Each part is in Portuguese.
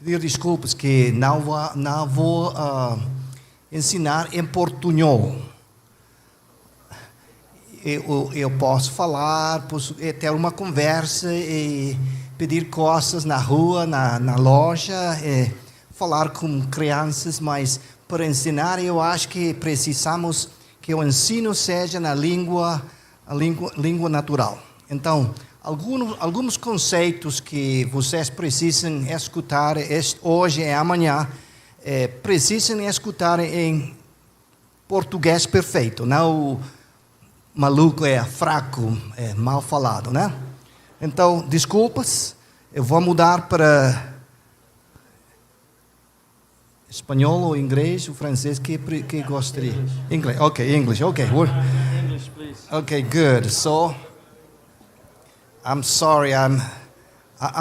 pedir desculpas que não vou ensinar em portunhol. Eu posso falar, posso ter uma conversa e pedir coisas na rua, na loja, falar com crianças, mas para ensinar eu acho que precisamos que o ensino seja na língua natural. Então, alguns conceitos que vocês precisam escutar hoje e amanhã, precisam escutar em português perfeito, não maluco, fraco, mal falado, né? Então, desculpas, eu vou mudar para espanhol ou inglês, o francês, que gostaria? English. Okay, English. Okay, English, please. Okay, good. So, I'm sorry, I'm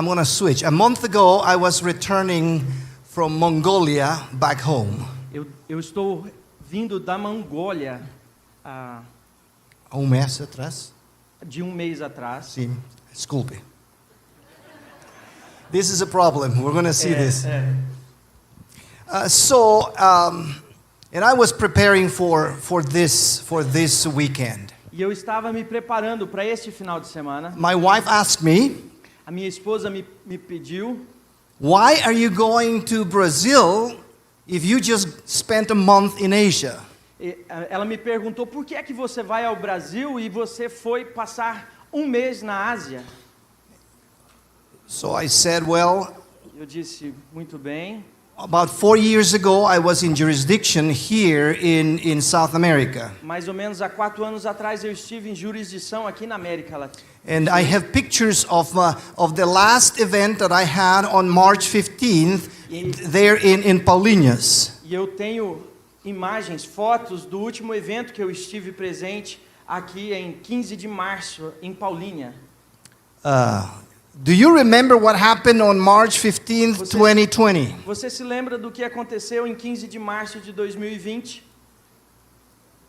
going to switch. A month ago, I was returning from Mongolia back home. Eu estou vindo da Mongólia Mês atrás? de um mês atrás. Sim, desculpe. This is a problem. We're going to see this. And I was preparing for this weekend. E eu estava me preparando para este final de semana. My wife asked me, A minha esposa me pediu, why are you going to Brazil if you just spent a month in Asia? ela me perguntou por que é que você vai ao Brasil e você foi passar um mês na Ásia. So I said, well, Eu disse, muito bem. about 4 years ago, I was in jurisdiction here in South America. Mais ou menos há 4 anos atrás eu estive em jurisdição aqui na América Latina. And I have pictures of the last event that I had on March 15th there in Paulinhas. E eu tenho imagens, fotos do último evento que eu estive presente aqui em 15 de março, em Paulínia. Do you remember what happened on March 15th, 2020? Você se lembra do que aconteceu em 15 de março de 2020?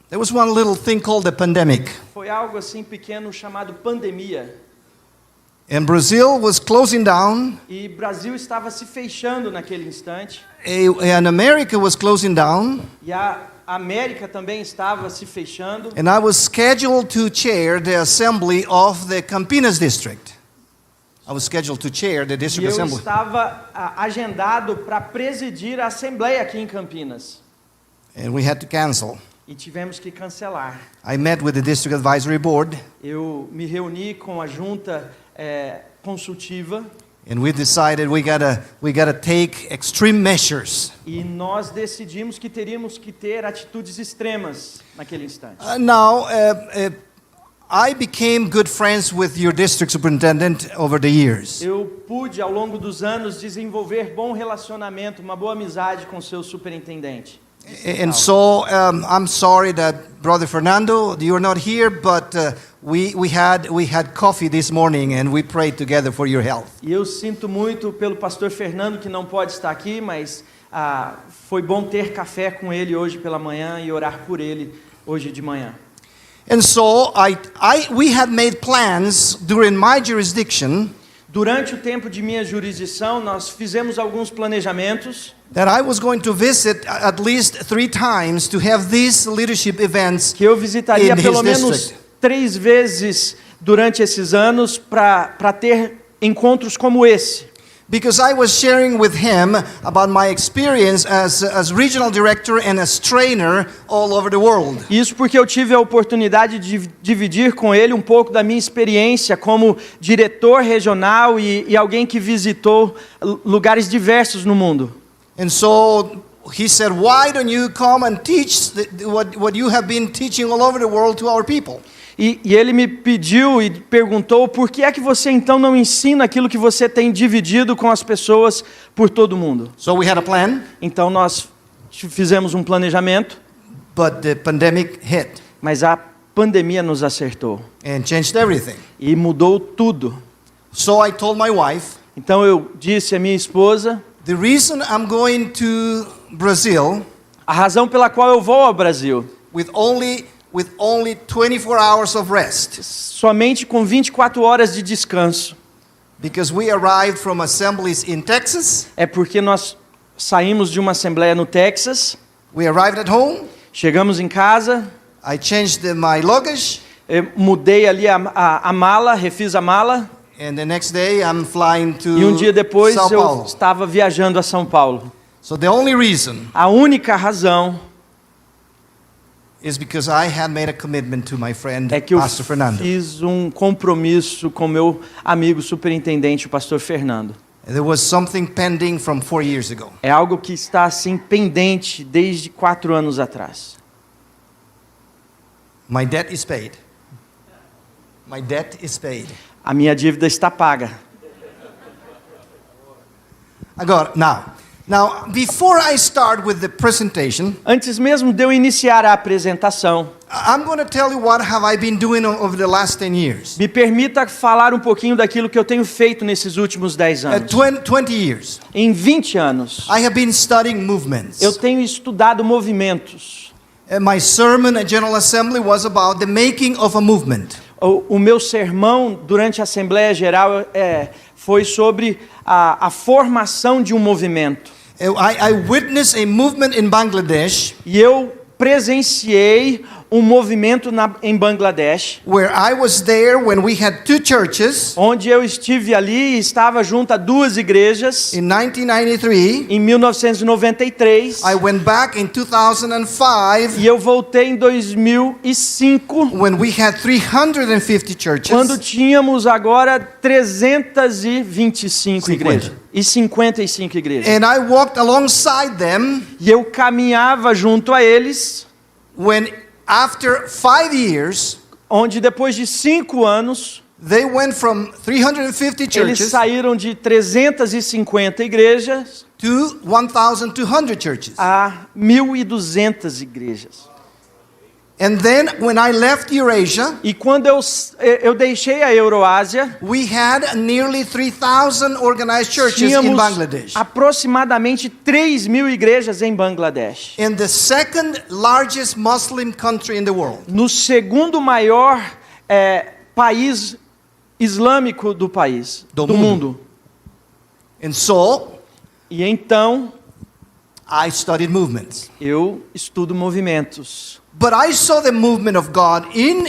There was one little thing called the pandemic. Foi algo assim pequeno chamado pandemia. And Brazil was closing down. E Brasil estava se fechando naquele instante. And America was closing down. E a América também estava se fechando. And I was scheduled to chair the assembly of the Campinas district. I was scheduled to chair the E district eu assembly. estava agendado para presidir a assembleia aqui em Campinas. And we had to cancel. E tivemos que cancelar. I met with the district advisory board. Eu me reuni com a junta consultiva. And we decided we gotta take extreme measures. E nós decidimos que teríamos que ter atitudes extremas naquele instante. Now, I became good friends with your district superintendent over the years. Eu pude, ao longo dos anos, desenvolver bom relacionamento, uma boa amizade com o seu superintendente. And so, I'm sorry that Brother Fernando, you're not here, but we had coffee this morning and we prayed together for your health. E eu sinto muito pelo pastor Fernando, que não pode estar aqui, mas foi bom ter café com ele hoje pela manhã e orar por ele hoje de manhã. And so, we had made plans during my jurisdiction. Durante o tempo de minha jurisdição, nós fizemos alguns planejamentos. That I was going to visit at least 3 times to have these leadership events. Que eu visitaria in his pelo menos district. 3 vezes durante esses anos para ter encontros como esse. Because I was sharing with him about my experience as regional director and as trainer all over the world. Isso porque eu tive a oportunidade de dividir com ele um pouco da minha experiência como diretor regional e alguém que visitou lugares diversos no mundo. And so he said, why don't you come and teach what you have been teaching all over the world to our people? E ele me pediu e perguntou, por que é que você então não ensina aquilo que você tem dividido com as pessoas por todo o mundo? So we had a plan. Então nós fizemos um planejamento. But the pandemic hit. Mas a pandemia nos acertou. And changed everything. E mudou tudo. So I told my wife. Então eu disse à minha esposa. The reason I'm going to Brazil. A razão pela qual eu vou ao Brasil. With only 24 hours of rest. Somente com 24 horas de descanso. Because we arrived from assemblies in Texas. É porque nós saímos de uma assembleia no Texas, We arrived at home. chegamos em casa, I changed my luggage. eu mudei ali a mala, refiz a mala, And the next day I'm flying to e um dia depois São eu Paulo. estava viajando a São Paulo. So the only reason A única razão is because I had made a commitment to my friend é que eu Pastor Fernando. fiz um compromisso com meu amigo superintendente, o pastor Fernando. There was something pending from 4 years ago. É algo que está assim pendente desde 4 anos atrás. My debt is paid. My debt is paid. A minha dívida está paga. Agora, now, before I start with the presentation, Antes mesmo de eu iniciar a apresentação, I'm going to tell you what have I been doing over the last 10 years. me permita falar um pouquinho daquilo que eu tenho feito nesses últimos 10 anos. 20 years. Em 20 anos, I have been studying movements. eu tenho estudado movimentos. My sermon at General Assembly was about the making of a movement. O meu sermão durante a Assembleia Geral foi sobre a formação de um movimento. I witnessed a movement in Bangladesh E eu presenciei um movimento em Bangladesh, where I was there when we had 2 churches onde eu estive ali e estava junto a 2 igrejas. in 1993. Em 1993, I went back in 2005 e eu voltei em 2005, when we had 350 churches. quando tínhamos agora 325 igrejas e 55 igrejas. And I walked alongside them E eu caminhava junto a eles, when after 5 years onde depois de 5 anos, they went from 350 eles churches saíram de 350 igrejas to 1,200 churches. a 1.200 igrejas. And then when I left Eurasia, E quando eu deixei a Euroásia, we had nearly 3,000 organized churches in tínhamos Bangladesh. aproximadamente 3.000 igrejas em Bangladesh. In the second largest Muslim country in the world. No segundo maior país islâmico do Do mundo. And so, E então I studied movements. eu estudo movimentos. But I saw the movement of God in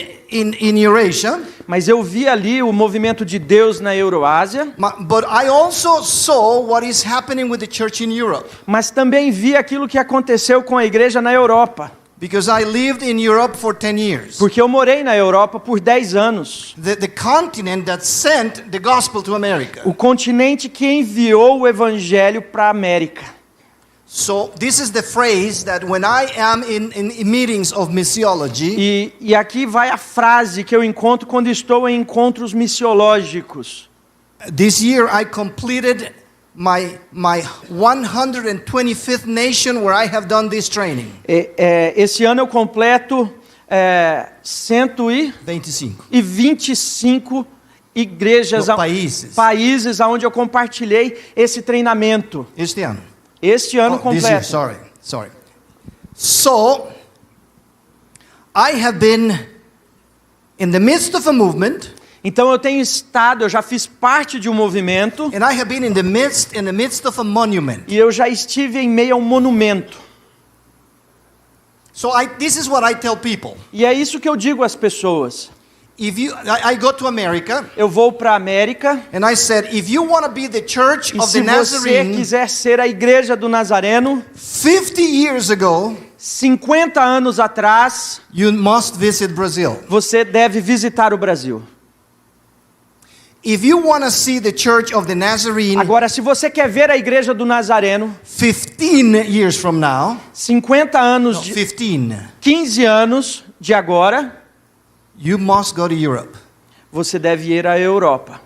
Eurasia. Mas eu vi ali o movimento de Deus na Euroásia, But I also saw what is happening with the church in Europe. mas também vi aquilo que aconteceu com a igreja na Europa. Because I lived in Europe for 10 years. Porque eu morei na Europa por 10 anos. The continent that sent the gospel to America. O continente que enviou o evangelho para a América. So this is the phrase that when I am in meetings of missiology, E aqui vai a frase que eu encontro quando estou em encontros missiológicos. this year I completed my 125th nation where I have done this training. Esse ano eu completo 25 igrejas, países onde eu compartilhei esse treinamento. este ano. Este ano This year, completo. sorry. So I have been in the midst of a movement. Então eu já fiz parte de um movimento. And I have been in the midst of a monument. E eu já estive em meio a um monumento. So this is what I tell people. E é isso que eu digo às pessoas. I go to America. Eu vou para a América. And I said, if you want to be the church E of se the você Nazarene, quiser ser a igreja do Nazareno, 50 years ago, 50 anos atrás, you must visit Brazil. você deve visitar o Brasil. If you want to see the church of the Nazarene, Agora, se você quer ver a igreja do Nazareno, 15 years from now, 50 anos, 15 anos de agora, you must go to Europe. você deve ir à Europa.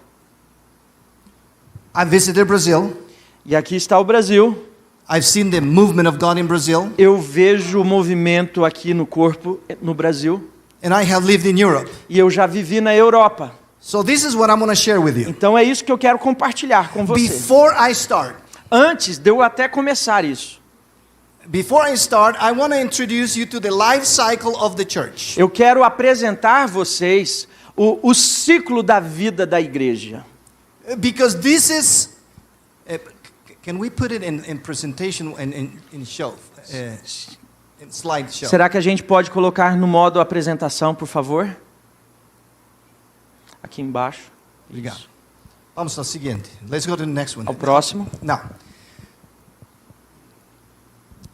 I visited Brazil. E aqui está o Brasil. I've seen the movement of God in Brazil. Eu vejo o movimento aqui no corpo no Brasil. And I have lived in Europe. E eu já vivi na Europa. So this is what I'm going to share with you. Então é isso que eu quero compartilhar com você. Before I start, Antes de eu até começar isso, I want to introduce you to the life cycle of the church. eu quero apresentar vocês o ciclo da vida da igreja. Because this is. Can we put it in presentation and in show? In slideshow. Será que a gente pode colocar no modo apresentação, por favor? Aqui embaixo. Obrigado. Vamos ao seguinte. Let's go to the next one. Ao próximo. Now,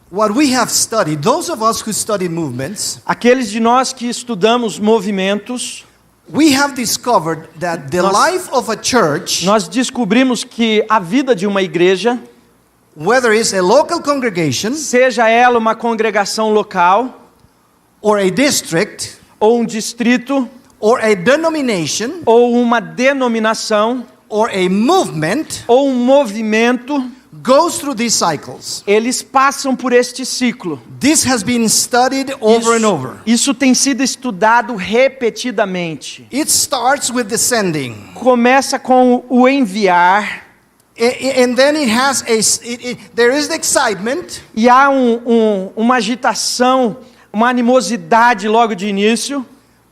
what we have studied, those of us who study movements, Aqueles de nós que estudamos movimentos, we have discovered that the life of a church, nós descobrimos que a vida de uma igreja, whether it's a local congregation seja ela uma congregação local, or a district ou um distrito, or a denomination ou uma denominação, or a movement, ou um movimento, goes through these cycles. eles passam por este ciclo. This has been studied over and over. Isso tem sido estudado repetidamente. It starts with the sending. Começa com o enviar, And then it has there is the excitement, e há uma agitação, uma animosidade logo de início,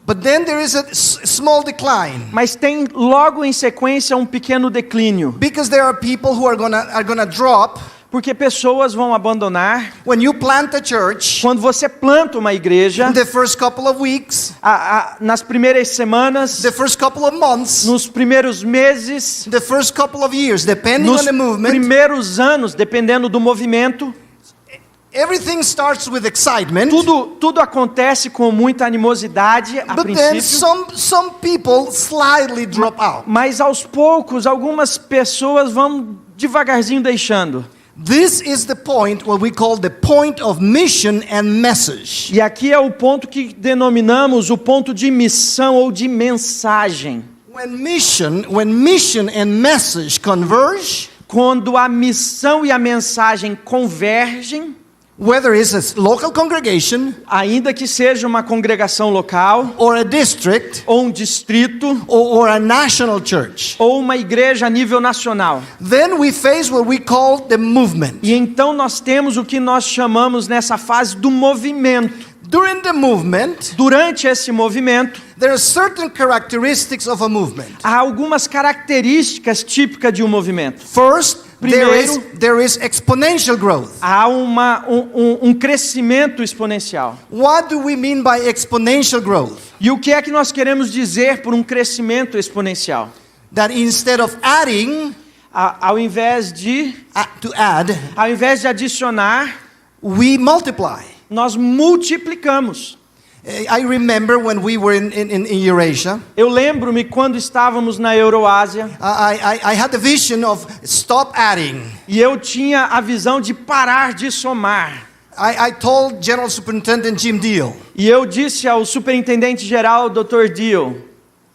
but then there is a small decline. mas tem logo em sequência um pequeno declínio, Because there are people who are gonna drop. porque pessoas vão abandonar. When you plant a church, Quando você planta uma igreja, in the first couple of weeks, nas primeiras semanas, the first couple of months, nos primeiros meses, the first couple of years, depending nos on the movement, primeiros anos, dependendo do movimento, everything starts with excitement. tudo acontece com muita animosidade a But then princípio. some people slightly drop out. Mas aos poucos, algumas pessoas vão devagarzinho deixando. This is the point, what we call the point of mission and message. E aqui é o ponto que denominamos o ponto de missão ou de mensagem. When mission and message converge, Quando a missão e a mensagem convergem, whether it's a local congregation ainda que seja uma congregação local, or a district ou um distrito, or a national church, ou uma igreja a nível nacional. then we face what we call the movement. E então nós temos o que nós chamamos nessa fase do movimento. During the movement, Durante esse movimento, there are certain characteristics of a movement. há algumas características típicas de um movimento. First, Primeiro, there is exponential growth. Há um crescimento exponencial. What do we mean by exponential growth? E o que é que nós queremos dizer por um crescimento exponencial? That instead of adding, Ao invés de adicionar, we multiply. nós multiplicamos. I remember when we were in Eurasia. Eu lembro-me quando estávamos na Euroásia. I had the vision of stop adding. E eu tinha a visão de parar de somar. I told General Superintendent Jim Deal. E eu disse ao superintendente geral, Dr. Deal,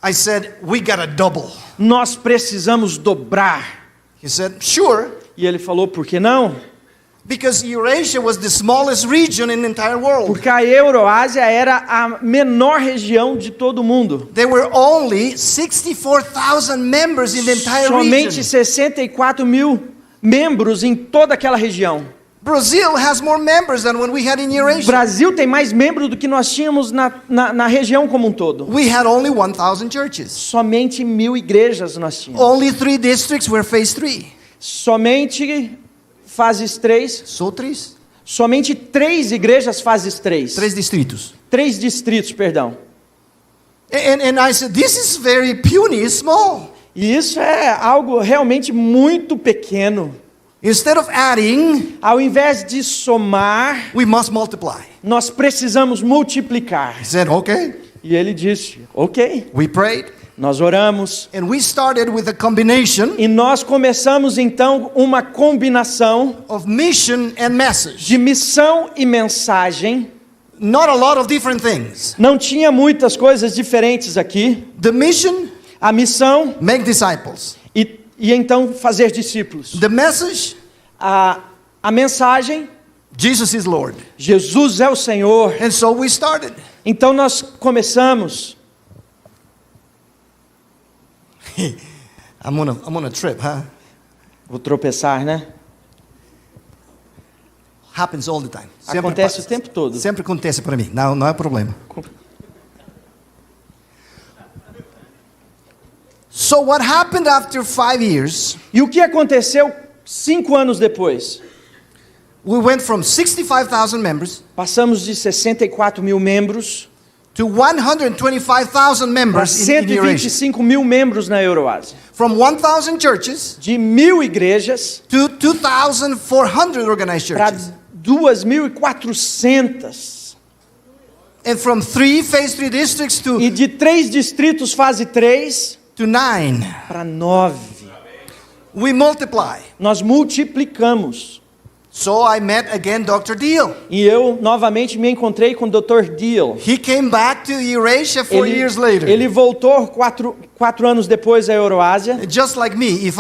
I said, we gotta double. nós precisamos dobrar. He said, sure. E ele falou, por que não? Because Eurasia was the smallest region in the entire world. Porque a Euroásia era a menor região de todo o mundo. There were only 64,000 members in the entire Somente region. 64 mil membros em toda aquela região. Brazil has more members than when we had in O Eurasia. Brasil tem mais membros do que nós tínhamos na região como um todo. We had only 1,000 churches. Somente 1000 igrejas nós tínhamos. Only 3 districts were phase 3. Somente fases 3. Só 3? Somente 3 igrejas fases 3. 3 distritos. 3 distritos, perdão. And I said, this is very puny, small. E isso é algo realmente muito pequeno. Instead of adding, Ao invés de somar, we must multiply. nós precisamos multiplicar. He said, okay. E ele disse, ok. We prayed. Nós oramos. And we started with a combination E nós começamos então uma combinação of mission and message. de missão e mensagem. Not a lot of different things. Não tinha muitas coisas diferentes aqui. The mission, A missão make disciples. e então fazer discípulos. The message, A mensagem, Jesus is Lord. Jesus é o Senhor. And so we started. Então nós começamos. I'm on a trip, huh? Vou tropeçar, né? Happens all the time. Acontece o tempo todo. Sempre acontece para mim. Não é problema. So So what happened after 5 years? E o que aconteceu 5 anos depois? We went from 65,000 members Passamos de 64 mil membros to 125,000 para members in Eurasia. 125 mil membros na Euroásia. From 1,000 churches De 1.000 igrejas to 2,400 organized para churches. 2.400. And from phase 3 districts E de 3 distritos fase 3 to 9. para 9. We multiply. Nós multiplicamos. So I met again Dr. Deal. E eu novamente me encontrei com o Dr. Deal. He came back to Eurasia 4 years later. Ele voltou quatro anos depois à Euroásia. Just like me, if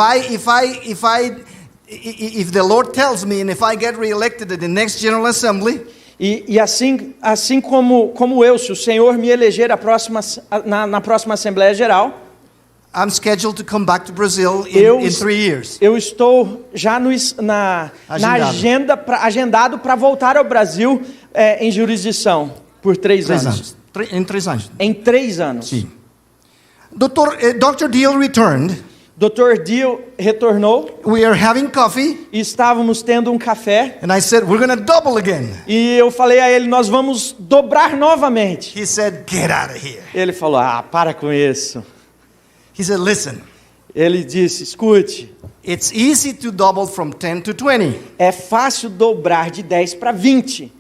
the Lord tells me and if I get reelected at the next General Assembly, E assim como eu, se o Senhor me eleger na próxima Assembleia Geral, I'm scheduled to come back to Brazil in 3 years. Eu estou já na agendado para voltar ao Brasil em jurisdição por 3 anos. Em 3 anos. Em 3 anos. Sim. Dr. Deal returned. Dr. Deal retornou. We are having coffee. E estávamos tendo um café. And I said, we're going to double again. E eu falei a ele, nós vamos dobrar novamente. He said, get out of here. Ele falou, para com isso. He said, listen. Ele disse, escute. It's easy to double from 10 to 20. É fácil dobrar de 10 para 20.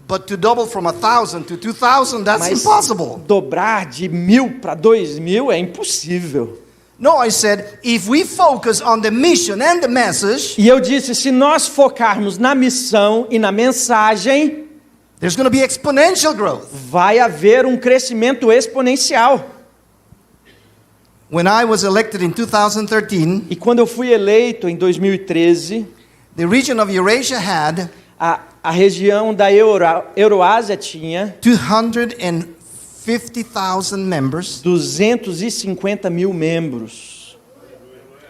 But to double from 1,000 to 2,000, that's impossible. Dobrar de 1.000 para 2.000 é impossível. No, I said, if we focus on the mission and the message, e eu disse, se nós focarmos na missão e na mensagem, there's going to be exponential growth. Vai haver um crescimento exponencial. When I was elected in 2013, e quando eu fui eleito em 2013, the region of Eurasia had a região da Euroásia tinha 250,000 members 250 mil membros.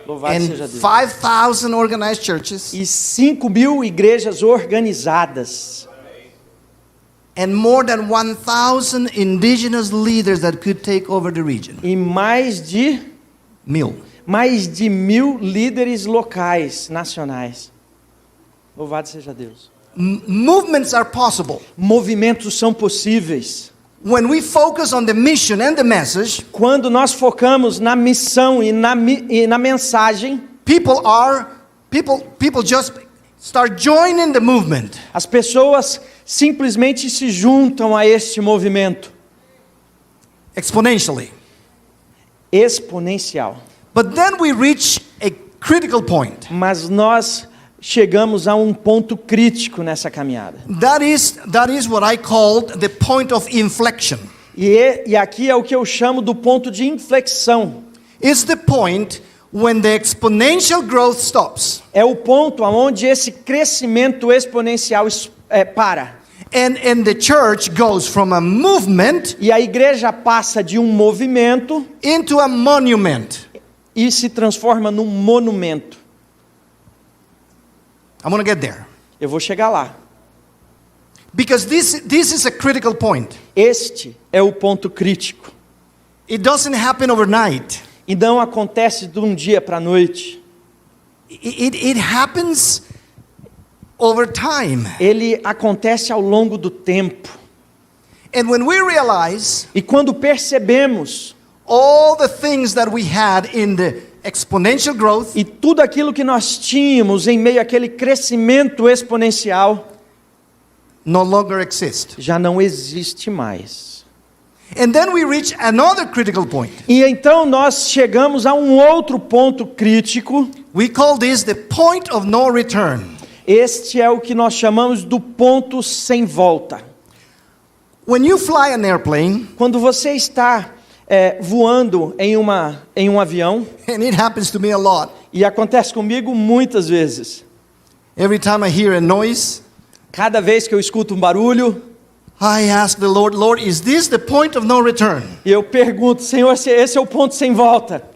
Louvado seja Deus. 5,000 organized churches e 5.000 igrejas organizadas. And more than 1,000 indigenous leaders that could take over the region. E mais de 1.000 líderes locais, nacionais. Louvado seja Deus. Movements are possible. Movimentos são possíveis. When we focus on the mission and the message, quando nós focamos na missão e na mensagem, people just start joining the movement. As pessoas simplesmente se juntam a este movimento. Exponential. But then we reach a critical point. Mas nós chegamos a um ponto crítico nessa caminhada. That is what I called the point of inflection. E aqui é o que eu chamo do ponto de inflexão. It's the point when the exponential growth stops. É o ponto onde esse crescimento exponencial para. And the church goes from a movement, e a igreja passa de um movimento into a monument. E se transforma num monumento. I'm going to get there. Eu vou chegar lá. Because this is a critical point. Este é o ponto crítico. It doesn't happen overnight. E não acontece de um dia para a noite. It happens over time. Ele acontece ao longo do tempo. And when we realize, e quando percebemos all the things that we had in the exponential growth, e tudo aquilo que nós tínhamos em meio àquele crescimento exponencial, no longer exist. Já não existe mais. And then we reach another critical point. E então nós chegamos a um outro ponto crítico. We call this the point of no return. Este é o que nós chamamos do ponto sem volta. When you fly an airplane, quando você está voando em um avião, and it happens to me a lot. E acontece comigo muitas vezes. Every time I hear a noise, cada vez que eu escuto um barulho, I ask the Lord, Lord, is this the point of no return? E eu pergunto, Senhor, se esse é o ponto sem volta?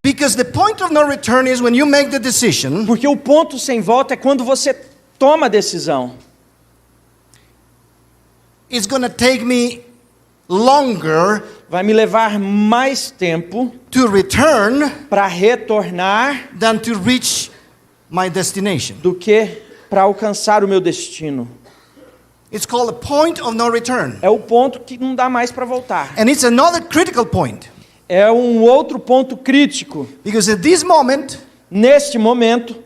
Because the point of no return is when you make the decision. Porque o ponto sem volta é quando você toma a decisão. It's going to take me longer vai me levar mais tempo to return para retornar than to reach my destination. do que para alcançar o meu destino. It's called a point of no return. É o ponto que não dá mais para voltar. And it's another critical point. É um outro ponto crítico. Because at this moment, Neste momento,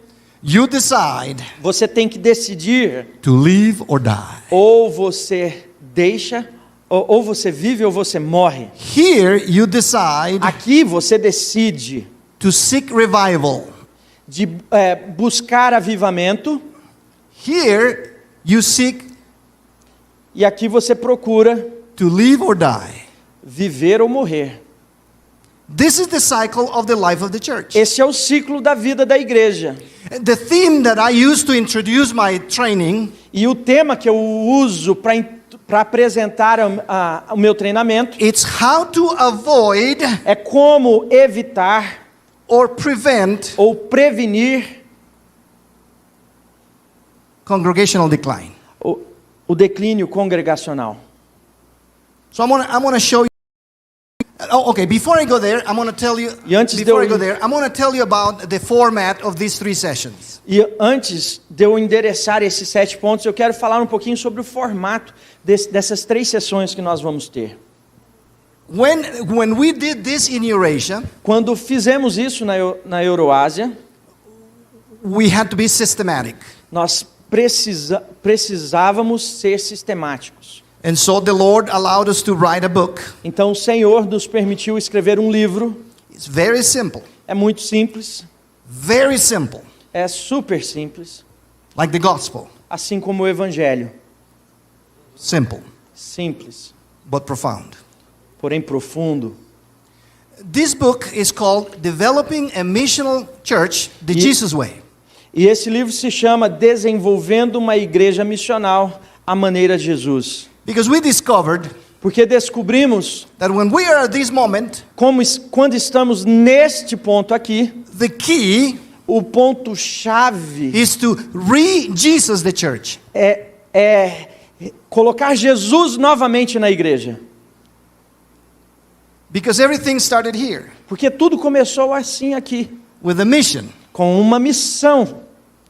you decide você tem que decidir, to live or die. ou você deixa, ou você vive ou você morre. Here you decide Aqui você decide to seek revival. de buscar avivamento, Here you seek e aqui você procura to live or die. viver ou morrer. This is the cycle of the life of the church. Esse é o ciclo da vida da igreja. The theme that I use to introduce my training E o tema que eu uso para apresentar o meu treinamento it's how to avoid é como evitar or prevent ou prevenir congregational decline. o declínio congregacional. So I'm gonna show you. Oh, okay. Before I go there, I'm gonna tell you. E antes de Before eu- I go there, I'm gonna tell you about the format of these 3 sessions. E antes de eu endereçar esses 7 pontos, eu quero falar um pouquinho sobre o formato dessas 3 sessões que nós vamos ter. When we did this in Eurasia, Quando fizemos isso na Euroásia, we had to be systematic, nós precisávamos ser sistemáticos. and so the Lord allowed us to write a book. Então o Senhor nos permitiu escrever um livro. It's very simple, É muito simples, very simple, é super simples, like the gospel. assim como o Evangelho. Simple, Simples, but profound. porém profundo. This book is called Developing a Missional Church the Jesus Way. E esse livro se chama Desenvolvendo uma Igreja Missional à Maneira de Jesus. Because we discovered Porque descobrimos, that when we are at this moment, quando estamos neste ponto aqui, the key o ponto-chave is to re-Jesus the church. é colocar Jesus novamente na igreja. Because everything started here Porque tudo começou assim aqui, with a mission com uma missão,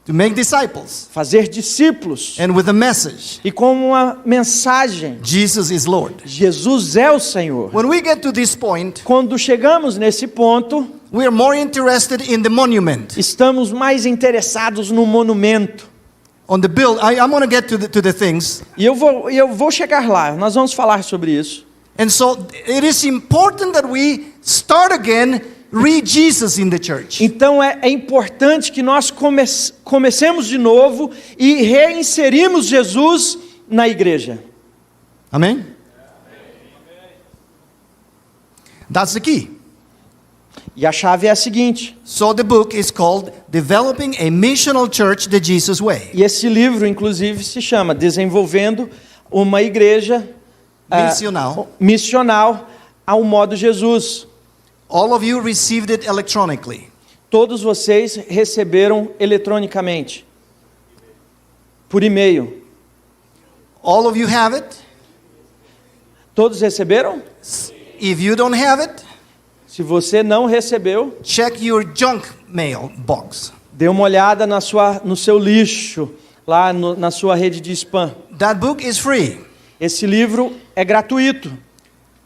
to make disciples fazer discípulos, and with a message e com uma mensagem, Jesus is Lord. Jesus é o Senhor. When we get to this point, Quando chegamos nesse ponto, we are more interested in the monument, estamos mais interessados no monumento. on the build. I'm going to get to the things. E eu vou chegar lá, nós vamos falar sobre isso. And so it is important that we start again, re-Jesus in the church. Então é importante que nós comecemos de novo e reinserimos Jesus na igreja. Amen? That's the key. E a chave é a seguinte. So the book is called Developing a Missional Church the Jesus Way. E esse livro, inclusive, se chama Desenvolvendo uma Igreja missional ao modo Jesus. All of you received it electronically. Todos vocês receberam eletronicamente, por e-mail. All of you have it. Todos receberam? If you don't have it, Se você não recebeu, check your junk mail box. dê uma olhada no seu lixo, lá na sua rede de spam. That book is free. Esse livro é gratuito.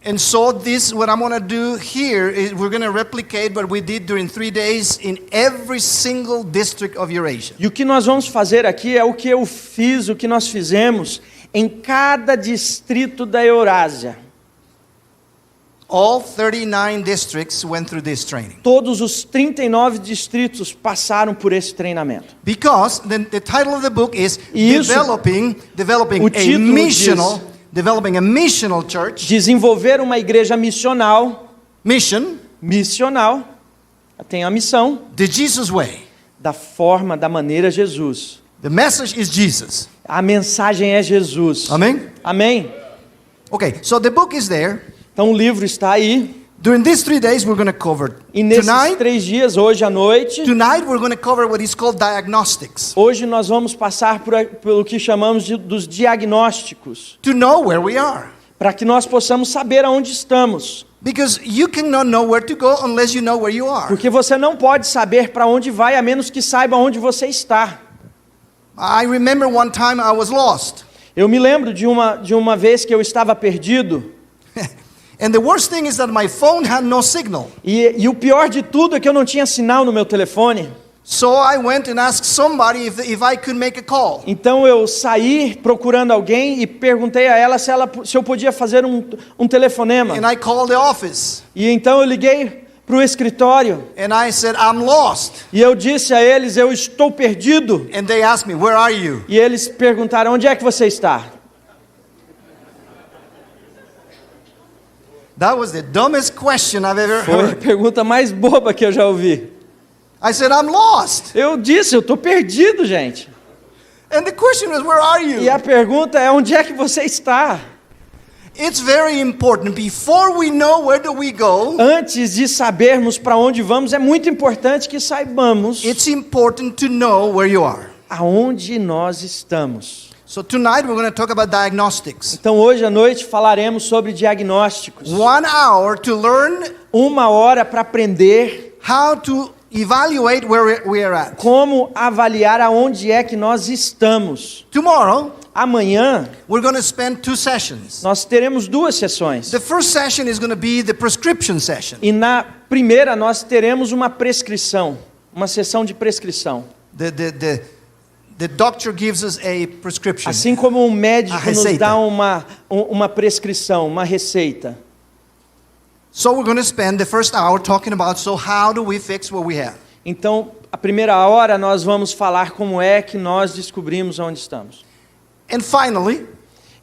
And so what I'm going to do here is we're going to replicate what we did during 3 days in every single district of Eurasia. E o que nós vamos fazer aqui é o que eu fiz, o que nós fizemos em cada distrito da Eurásia. All 39 districts went through this training. Todos os 39 distritos passaram por esse treinamento. Because the title of the book is Isso. Developing a missional church. Desenvolver uma igreja missional. Missional. Tem a missão. The Jesus way. Da maneira Jesus. The message is Jesus. A mensagem é Jesus. Amém? Amém. Okay, so the book is there. Então o livro está aí. During these 3 days we're going to cover. E nesses 3 dias, hoje à noite, Tonight we're going to cover what is called diagnostics. hoje nós vamos passar pelo que chamamos dos diagnósticos. To know where we are. para que nós possamos saber aonde estamos. Because you cannot know where to go unless you know where you are. Porque você não pode saber para onde vai a menos que saiba onde você está. I remember one time I was lost. Eu me lembro de uma vez que eu estava perdido. And the worst thing is that my phone had no signal. E o pior de tudo é que eu não tinha sinal no meu telefone. So I went and asked somebody if I could make a call. Então eu saí procurando alguém e perguntei a ela se eu podia fazer um telefonema. And I called the office. E então eu liguei para o escritório. And I said, I'm lost. E eu disse a eles, eu estou perdido. And they asked me, where are you? E eles perguntaram, onde é que você está? That was the dumbest question I've ever Foi a heard. pergunta mais boba que eu já ouvi. I said, I'm lost. Eu disse, eu estou perdido, gente. And the question was, where are E you? a pergunta é, onde é que você está? It's very important. Before we know where do we go, Antes de sabermos para onde vamos, é muito importante que saibamos it's important to know where you are. aonde nós estamos. So tonight we're going to talk about diagnostics. Então hoje à noite falaremos sobre diagnósticos. 1 hour to learn 1 hora para aprender how to evaluate where we are at. como avaliar aonde é que nós estamos. Tomorrow Amanhã we're going to spend 2 sessions. nós teremos 2 sessões. The first session is going to be the prescription session. E na primeira nós teremos uma prescrição, uma sessão de prescrição. The doctor gives us a prescription. Assim como um médico A nos receita. dá uma prescrição, uma receita. So we're going to spend the first hour talking about how do we fix what we have. Então, a primeira hora nós vamos falar como é que nós descobrimos onde estamos. And finally,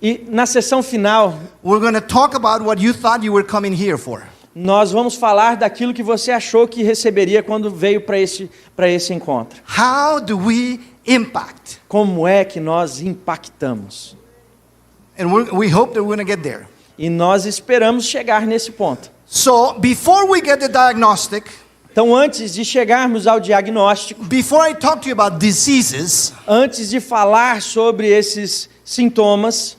E na sessão final, we're going to talk about what you thought you were coming here for. nós vamos falar daquilo que você achou que receberia quando veio para esse encontro. How do we impact? Como é que nós impactamos? And we hope that we're going to get there. E nós esperamos chegar nesse ponto. So before we get the diagnostic, Então, antes de chegarmos ao diagnóstico, before I talk to you about diseases, antes de falar sobre esses sintomas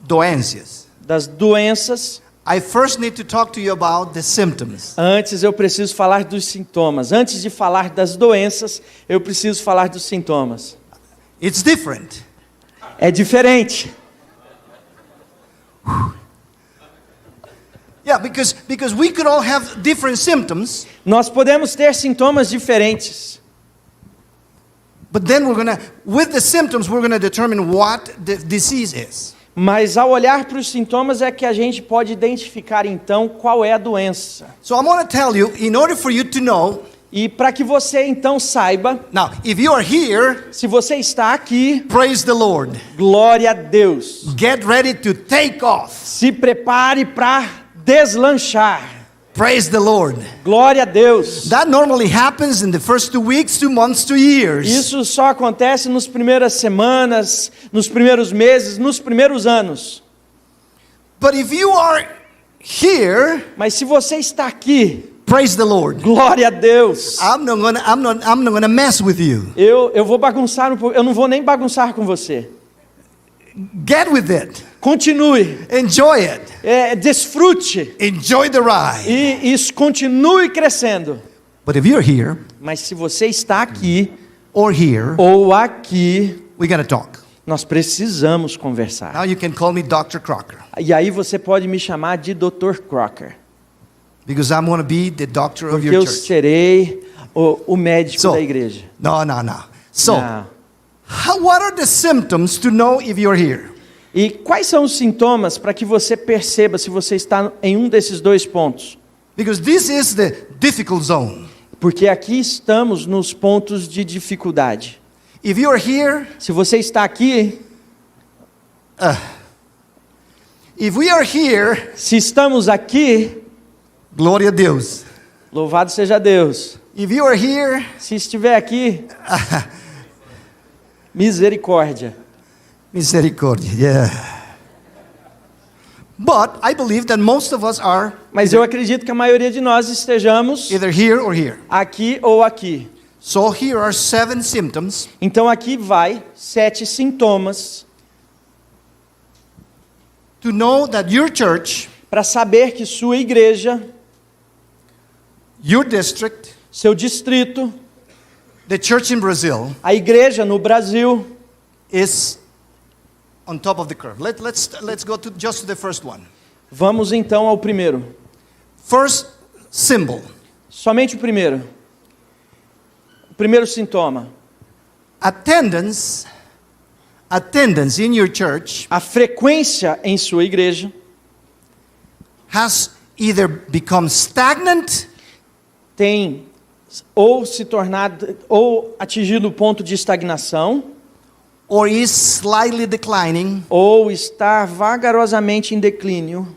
doenças, das doenças, I first need to talk to you about the symptoms. antes eu preciso falar dos sintomas. Antes de falar das doenças, eu preciso falar dos sintomas. It's different. É diferente. Yeah, because we could all have different symptoms, Nós podemos ter sintomas diferentes, but then with the symptoms, we're going to determine what the disease is. mas ao olhar para os sintomas é que a gente pode identificar então qual é a doença. So I'm going to tell you, in order for you to know, E para que você então saiba, now, if you are here, se você está aqui, praise the Lord. glória a Deus. Get ready to take off. Se prepare para deslanchar. Praise the Lord. Glória a Deus. That normally happens in the first 2 weeks, 2 months, 2 years. Isso só acontece nas primeiras semanas, nos primeiros meses, nos primeiros anos. But if you are here, Mas se você está aqui, praise the Lord. glória a Deus. I'm not gonna mess with you. Eu vou bagunçar um pouco, eu não vou nem bagunçar com você. Get with it. Continue, Enjoy it. desfrute Enjoy the ride. e isso continue crescendo. But if you're here Mas se você está aqui or here, ou aqui, we're gonna talk. nós precisamos conversar. Now you can call me Dr. Crocker, E aí você pode me chamar de Dr. Crocker, because I'm gonna be the doctor of porque your eu church. serei o médico So, da igreja. No. So, Não. what are the symptoms to know if you're here? E quais são os sintomas para que você perceba se você está em um desses 2 pontos? Because this is the difficult zone. Porque aqui estamos nos pontos de dificuldade. If you're here, Se você está aqui, if we are here, se estamos aqui, glória a Deus. louvado seja Deus. If you are here, Se estiver aqui, misericórdia. misericórdia. Yeah. But I believe that most of us are Mas eu acredito que a maioria de nós estejamos either here or here. aqui ou aqui. So here are 7 symptoms Então aqui vai 7 sintomas to know that your church, para saber que sua igreja, your district, seu distrito, the church in Brazil a igreja no Brasil is on top of the curve. Let's go to just the first one. Vamos então ao primeiro. First symbol. Somente o primeiro. O primeiro sintoma. Attendance in your church A frequência em sua igreja has either become stagnant tem ou se tornado ou atingido o ponto de estagnação or is slightly declining ou está vagarosamente em declínio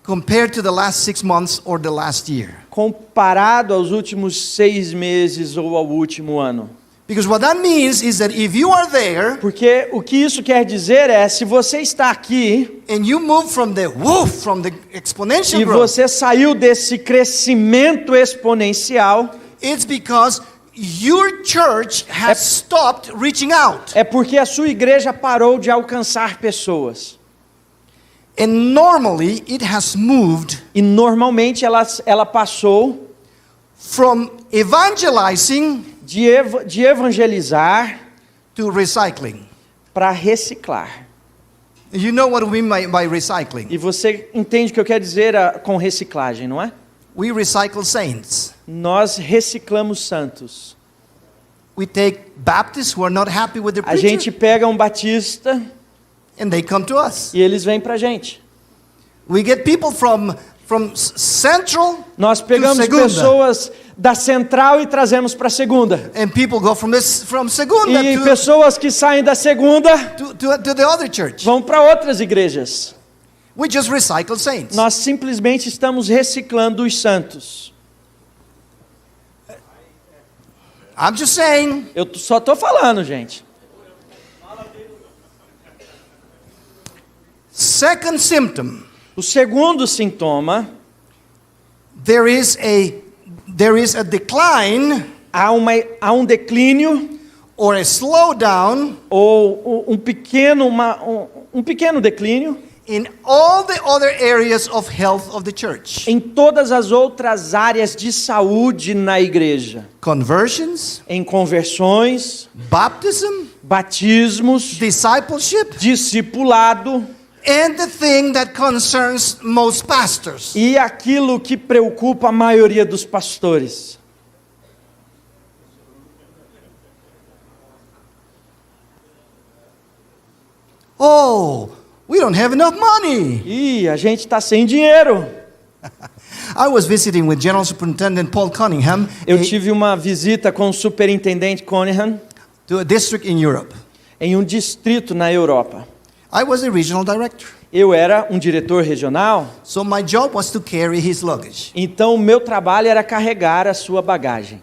compared to the last 6 months or the last year. comparado aos últimos 6 meses ou ao último ano. Because what that means is that if you are there Porque o que isso quer dizer é, se você está aqui and you move from the exponential e growth, você saiu desse crescimento exponencial, it's because your church has stopped reaching out. é porque a sua igreja parou de alcançar pessoas. And normally it has moved E normalmente ela passou from evangelizing de evangelizar to recycling. para reciclar. You know what we mean by recycling? E você entende o que eu quero dizer com reciclagem, não é? We recycle saints. Nós reciclamos santos. We take Baptists who are not happy with the A gente preacher pega um batista and they come to us. e eles vêm para a gente. We get people from Central Nós to pegamos Segunda. pessoas da central e trazemos para a segunda. And people go from Segunda E pessoas que saem da segunda to the other church. vão para outras igrejas. We just recycle saints. Nós simplesmente estamos reciclando os santos. I'm just saying. Eu só estou falando, gente. Second symptom. O segundo sintoma, There is a decline há um declínio or a slowdown ou um pequeno declínio in all the other areas of health of the church. em todas as outras áreas de saúde na igreja. Conversions, Em conversões, baptism, batismos, discipleship, discipulado and the thing that concerns most pastors. e aquilo que preocupa a maioria dos pastores. Oh, we don't have enough money. Ih, a gente está sem dinheiro. I was visiting with General Superintendent Paul Cunningham Eu tive uma visita com o superintendente Cunningham to a district in Europe. em um distrito na Europa. I was a regional director, Eu era um diretor regional, so my job was to carry his luggage. então o meu trabalho era carregar a sua bagagem.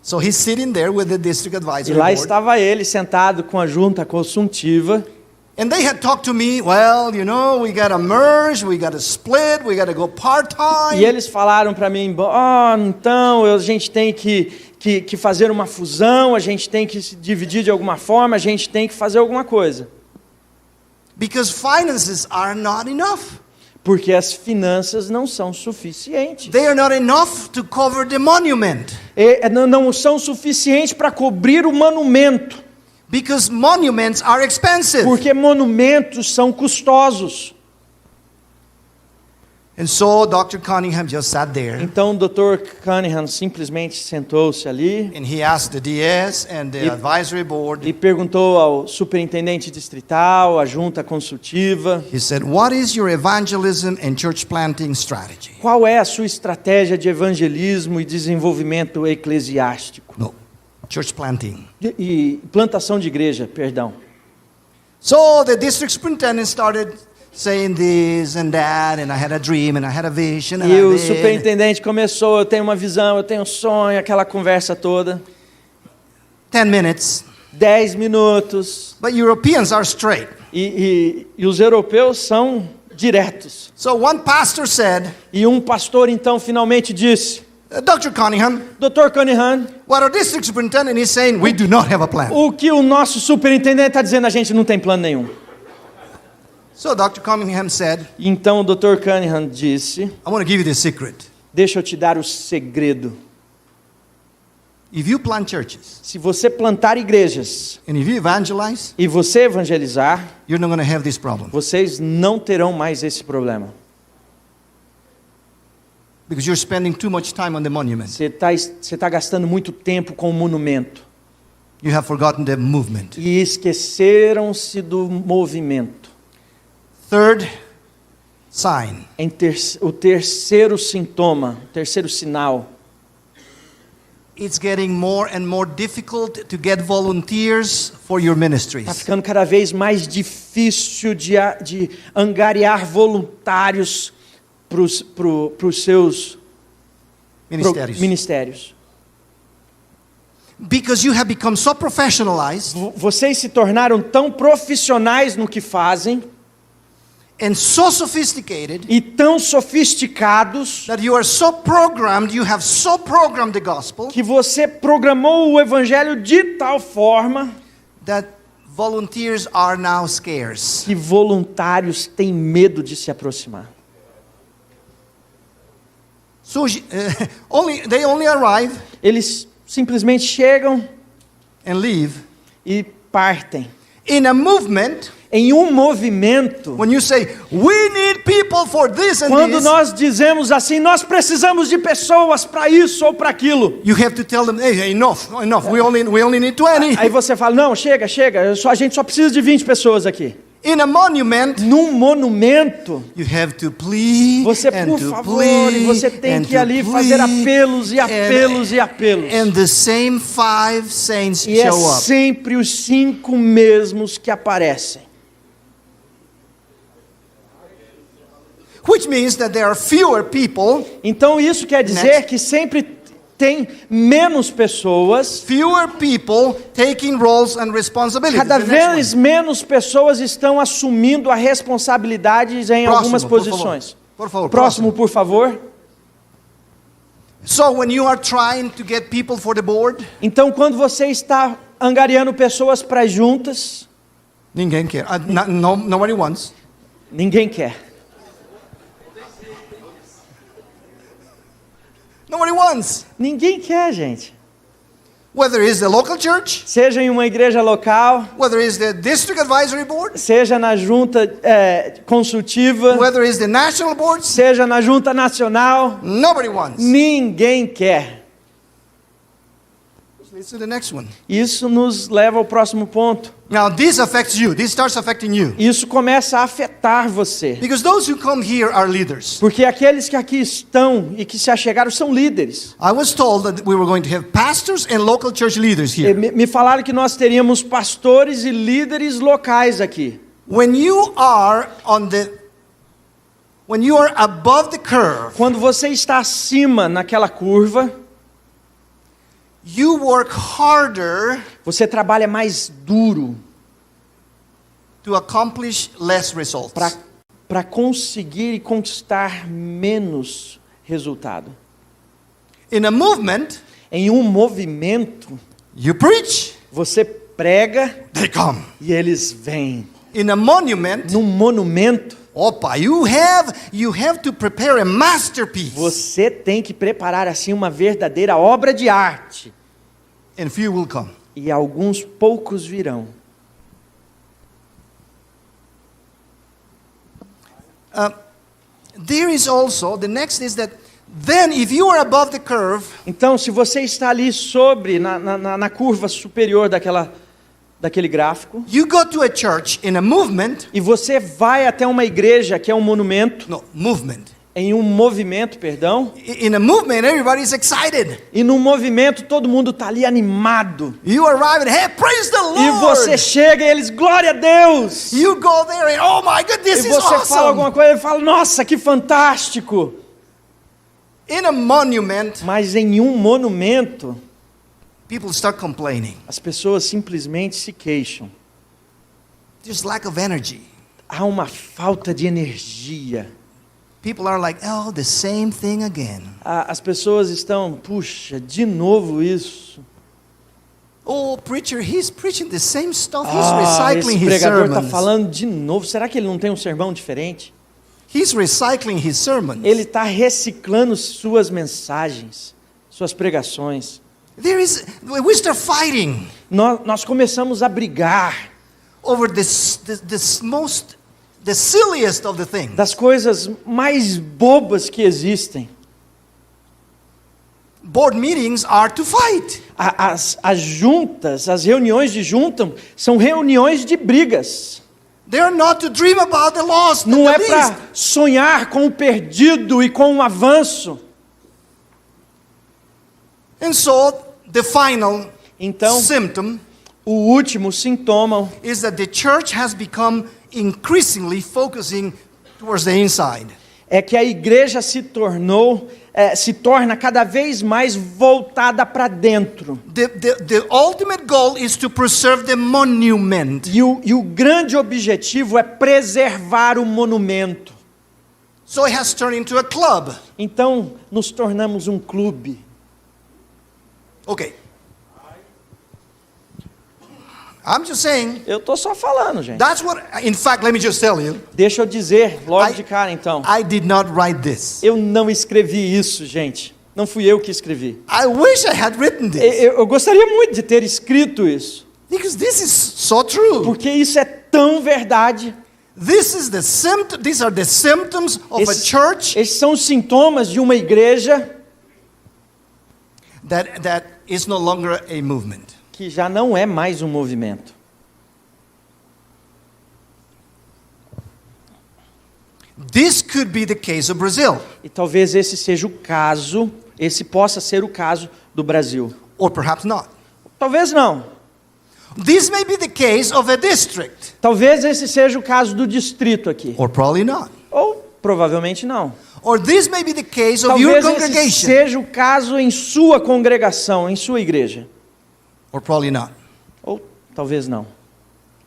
So he's sitting there with the district E advisory lá board. estava ele sentado com a junta consultiva. And they had talked to me, well, you know, we got to merge, we got to split, we got to go E part-time. eles falaram para mim, então a gente tem que fazer uma fusão, a gente tem que se dividir de alguma forma, a gente tem que fazer alguma coisa. Because finances are not enough. Porque as finanças não são suficientes. They are not enough to cover the monument. Não são suficientes para cobrir o monumento. Because monuments are expensive. Porque monumentos são custosos. And so Dr. Cunningham just sat there. Então o Dr. Cunningham simplesmente sentou-se ali And he asked the DS and the advisory board. e perguntou ao superintendente distrital, à junta consultiva, He said, what is your evangelism and church planting strategy? qual é a sua estratégia de evangelismo e desenvolvimento eclesiástico? No, church planting. E plantação de igreja, perdão. So the district superintendent started saying this and that, and I had a dream, and I had a vision, and E o I did. superintendente começou, eu tenho uma visão, eu tenho um sonho, aquela conversa toda. 10 minutes. 10 minutos. But Europeans are straight. E os europeus são diretos. So one pastor said, E um pastor então finalmente disse, Dr. Cunningham, Dr. Cunningham, what our district superintendent is saying, we do not have a plan. o que o nosso superintendente está dizendo, a gente não tem plano nenhum. So Dr. Cunningham said, Então o Dr. Cunningham disse, I want to give you the secret. deixa eu te dar o segredo. If you plant churches Se você plantar igrejas and if you evangelize, e você evangelizar, you're not going to have this problem. vocês não terão mais esse problema. Because you're spending too much time on the monument. Você tá gastando muito tempo com o monumento. You have forgotten the movement. E esqueceram-se do movimento. Third sign. O terceiro sintoma, o terceiro sinal. It's getting more and more difficult to get volunteers for your Está ministries. ficando cada vez mais difícil de angariar voluntários para os seus ministérios. Because you have become so professionalized Vocês se tornaram tão profissionais no que fazem and so sophisticated e tão sofisticados that you are so programmed, you have so programmed the gospel que você programou o evangelho de tal forma that volunteers are now scarce. que voluntários têm medo de se aproximar. So they only arrive Eles simplesmente chegam and leave. e partem. In a movement, Em um movimento, when you say, we need people for this and quando this, nós dizemos assim, nós precisamos de pessoas para isso ou para aquilo. you have to tell them, hey, enough. We only need 20. Aí você fala, não, chega, a gente só precisa de 20 pessoas aqui. In a monument, Num monumento, you have to plead você, and por to favor, plead e você tem and que to ir ali plead, fazer apelos e apelos e apelos. and the same 5 saints E é show up. sempre os 5 mesmos que aparecem. Which means that there are fewer people, Então isso quer dizer que sempre tem menos pessoas, taking roles and responsibilities. cada The next vez one. menos pessoas estão assumindo a responsabilidade em algumas posições. Por favor. Próximo, por favor. So when you are trying to get people for the board, Então quando você está angariando pessoas para juntas, ninguém quer. Nobody wants. ninguém quer. Nobody wants. Ninguém quer, gente. Whether it's the local church, Seja em uma igreja local, whether it's the district advisory board, seja na junta consultiva, whether it's the national boards, seja na junta nacional, nobody wants. ninguém quer. Let's do the next one. Isso nos leva ao próximo ponto. Now this affects you. This starts affecting you. Isso começa a afetar você. Because those who come here are leaders. Porque aqueles que aqui estão e que se achegaram são líderes. I was told that we were going to have pastors and local church leaders here. Me falaram que nós teríamos pastores e líderes locais aqui. When you are above the curve, Quando você está acima naquela curva, you work harder você trabalha mais duro to accomplish less results. para conseguir e conquistar menos resultado. In a movement, Em um movimento, you preach, você prega they come. e eles vêm. In a monument, Num monumento, opa, you have to prepare a masterpiece. você tem que preparar assim uma verdadeira obra de arte. And few will come. E alguns poucos virão. There is also, the next is that then if you are above the curve, Então, se você está ali sobre, na curva superior daquele gráfico, you go to a church in a movement, e você vai até uma igreja que é um monumento, em um movimento, perdão, in a movement everybody is excited. e no movimento todo mundo está ali animado. You arrive and hey, praise the Lord. E você chega e eles, glória a Deus! You go there and oh my God, this E is você awesome. fala alguma coisa e fala, nossa, que fantástico! In a monument, Mas em um monumento, people start complaining. as pessoas simplesmente se queixam. There's lack of energy. Há uma falta de energia. People are like, oh, the same thing again. As pessoas estão, puxa, de novo isso. Oh, preacher, he's preaching the same stuff. He's Ah, recycling esse his pregador está sermons. falando de novo. Será que ele não tem um sermão diferente? He's recycling his sermons. Ele está reciclando suas mensagens, suas pregações. We start fighting Nós começamos a brigar over the silliest of the things. das coisas mais bobas que existem. Board meetings are to fight. As juntas, as reuniões de junta, são reuniões de brigas. They are not to dream about the lost, Não the é least. para sonhar com o perdido e com o avanço. And so the final Então, symptom o último sintoma is that the church has become increasingly focusing towards the inside. é que a igreja se torna cada vez mais voltada para dentro. The ultimate goal is to preserve the monument. E o grande objetivo é preservar o monumento. So it has turned into a club. Então, nos tornamos um clube. Okay. I'm just saying, Eu estou só falando, gente. that's what, in fact, let me just tell you, Deixa eu dizer logo I- de cara, então. I did not write this. Eu não escrevi isso, gente. Não fui eu que escrevi. I wish I had written this. Eu gostaria muito de ter escrito isso, Because this is so true. porque isso é tão verdade. These are the symptoms of a church Esses são os sintomas de uma igreja that is no longer a movement. que já não é mais um movimento. This could be the case of Brazil, E talvez esse possa ser o caso do Brasil. or perhaps not. Talvez não. This may be the case of a district, Talvez esse seja o caso do distrito aqui. or probably not. Ou provavelmente não. Or this may be the case of your Talvez esse congregation, seja o caso em sua congregação, em sua igreja. or probably not. Ou talvez não.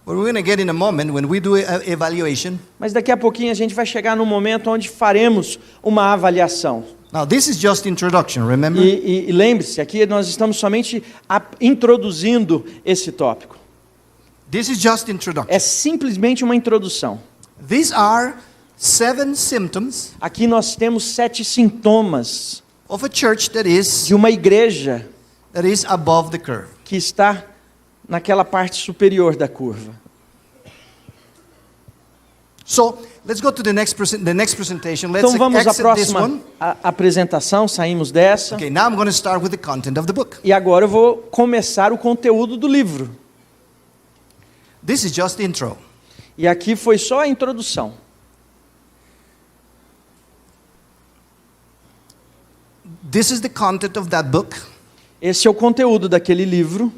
But we're going to get in a moment when we do an evaluation. Mas daqui a pouquinho a gente vai chegar num momento onde faremos uma avaliação. Now, this is just introduction, remember? E lembre-se, aqui nós estamos somente introduzindo esse tópico. This is just introduction. É simplesmente uma introdução. These are 7 symptoms Aqui nós temos 7 sintomas of a church that de uma igreja is above the curve. que está naquela parte superior da curva. So, let's go to the next presentation. Let's Então vamos à exit this próxima one. apresentação, saímos dessa. Okay, now I'm going to start with the content of the book. E agora eu vou começar o conteúdo do livro. This is just intro. E aqui foi só a introdução. This is the content of that book Esse é o conteúdo daquele livro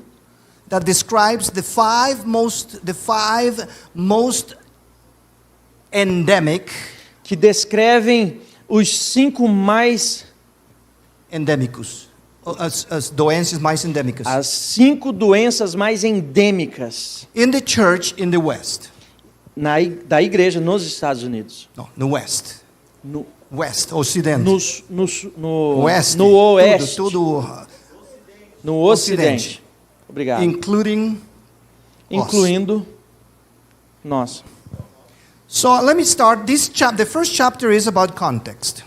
that describes the five most endemic, que descrevem os 5 mais endemicus, as doenças mais endêmicas as 5 doenças mais endêmicas in the church in the West. da igreja nos Estados Unidos. No West. No Ocidente. Oeste. no oeste. Tudo No ocidente. Obrigado. Incluindo nós. So let me start. The first chapter is about context.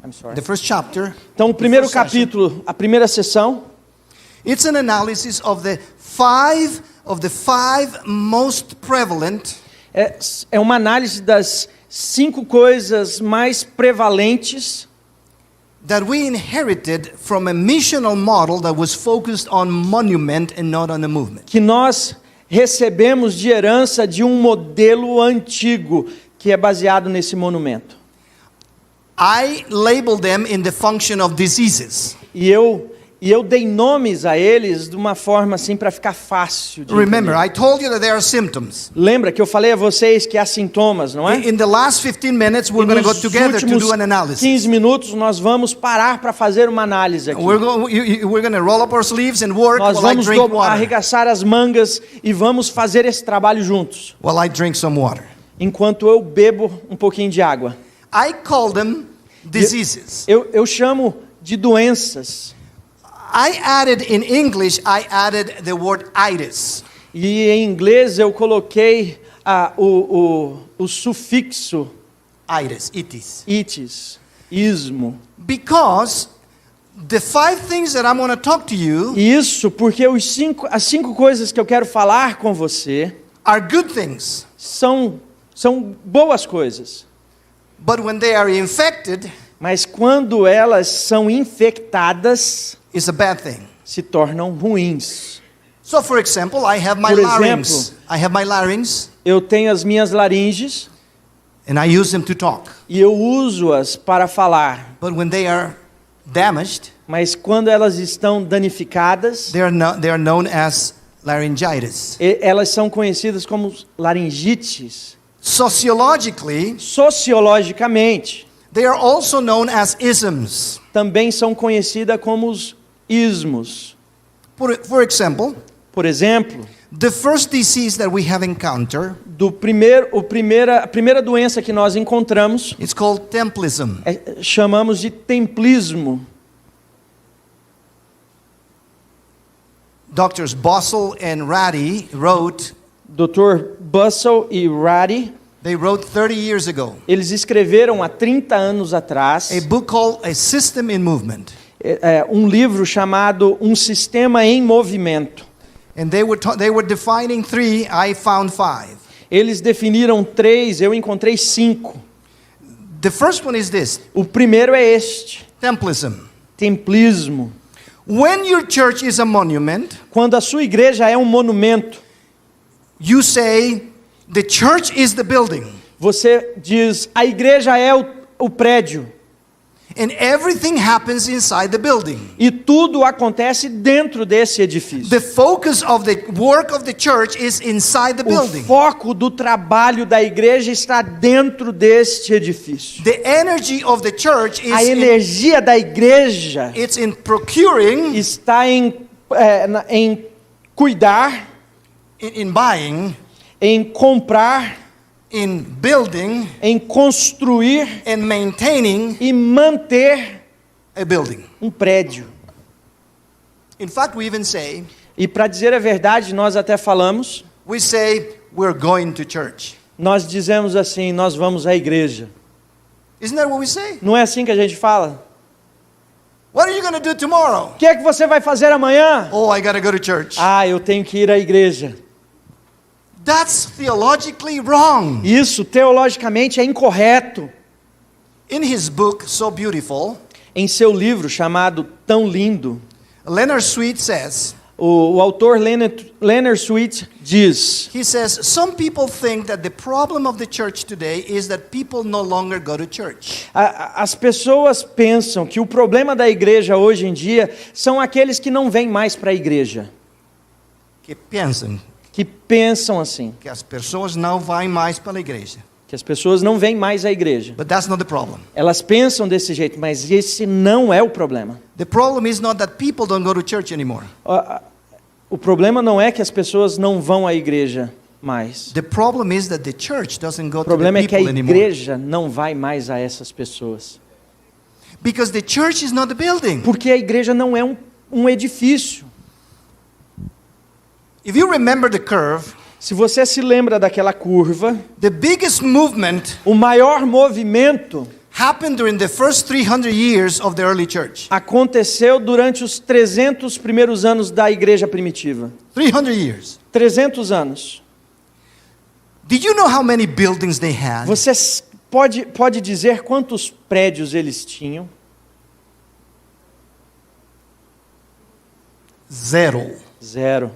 I'm sorry. The first chapter. Então, o primeiro the first session, capítulo, a primeira sessão, it's an analysis of the five most prevalent é uma análise das 5 coisas mais prevalentes that we inherited from a missional model that was focused on monument and not on a movement. que nós recebemos de herança de um modelo antigo que é baseado nesse monumento. I labeled them in the function of diseases. E eu dei nomes a eles de uma forma assim para ficar fácil de Remember, entender. I told you that there are symptoms. Lembra que eu falei a vocês que há sintomas, não é? In the last 15 minutes, we're E going to go nos together to últimos do an analysis. 15 minutos nós vamos parar para fazer uma análise aqui. We're going to roll up our sleeves and work Nós while I vamos drink water. arregaçar as mangas e vamos fazer esse trabalho juntos, While I drink some water. enquanto eu bebo um pouquinho de água. I call them diseases. Eu chamo de doenças. I added in English, I added the word itis. E em inglês eu coloquei o sufixo Itis. itis, ismo. Because the 5 things that I'm going to talk to you Isso porque as 5 coisas que eu quero falar com você are good things. são boas coisas. But when they are infected, Mas quando elas são infectadas, it's a bad thing. se tornam ruins. So for example, I have my Por larynx. exemplo, I have my larynx Eu tenho as minhas laringes and I use them to talk. e eu uso-as para falar. But when they are damaged, Mas quando elas estão danificadas, they are known as laryngitis. elas são conhecidas como laringites. Sociologically, Sociologicamente, they are also known as isms. também são conhecidas como os ismos. For example, Por exemplo, the first disease that we have encountered, a primeira doença que nós encontramos it's called templism. chamamos de templismo. Doctors Bossel and Ratty wrote, Dr. Bussell e Ratty, they wrote 30 years ago, eles escreveram há 30 anos atrás a book called A System in Movement. Um livro chamado Um Sistema em Movimento. And they were defining 3, I found 5. Eles definiram 3, eu encontrei 5. The first one is this, O primeiro é este, templism. templismo. When your church is a monument, Quando a sua igreja é um monumento, you say, the church is the building. você diz, a igreja é o prédio. And everything happens inside the building. E tudo acontece dentro desse edifício. The focus of the work of the church is inside the O building. foco do trabalho da igreja está dentro deste edifício. The energy of the church A is energia da igreja it's in procuring, está em cuidar, in buying, em comprar, in building, em construir and maintaining e manter a building. um prédio. In fact, we even say, E para dizer a verdade, nós até falamos, we say we're going to church. nós dizemos assim, nós vamos à igreja. Isn't that what we say? Não é assim que a gente fala? What are you going to do tomorrow? O que é que você vai fazer amanhã? Oh, I got to go to church. Ah, eu tenho que ir à igreja. That's theologically wrong. Isso teologicamente é incorreto. In his book, So Beautiful, Em seu livro chamado Tão Lindo, Leonard Sweet says, o autor Leonard Sweet diz: he says, some people think that the problem of the church today is that people no longer go to church. as pessoas pensam que o problema da igreja hoje em dia são aqueles que não vêm mais para a igreja, que pensam assim, Que as pessoas não vão mais para a igreja. que as pessoas não vêm mais à igreja. But that's not the problem. Elas pensam desse jeito, mas esse não é o problema. The problem is not that people don't go to church anymore. O problema não é que as pessoas não vão à igreja mais. The problem is that the church doesn't go O to the problema é que a people anymore. igreja não vai mais a essas pessoas. Because the church is not the building. Porque a igreja não é um edifício. If you remember the curve, Se você se lembra daquela curva, the biggest movement o maior movimento happened during the first 300 years of the early church. aconteceu durante os 300 primeiros anos da igreja primitiva. 300 years. 300 anos. Did you know how many buildings they had? Você pode dizer quantos prédios eles tinham? 0. 0.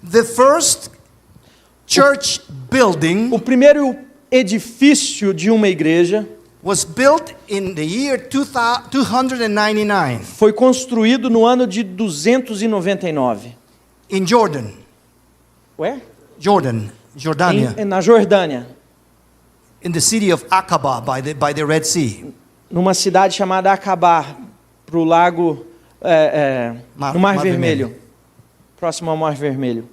The first church building O primeiro edifício de uma igreja was built in the year 299 foi construído no ano de 299. in Jordan. Ué? Jordânia. Na Jordânia, In the city of Aqaba by the Red Sea. numa cidade chamada Acabá, para o lago, no Mar Vermelho, próximo ao Mar Vermelho.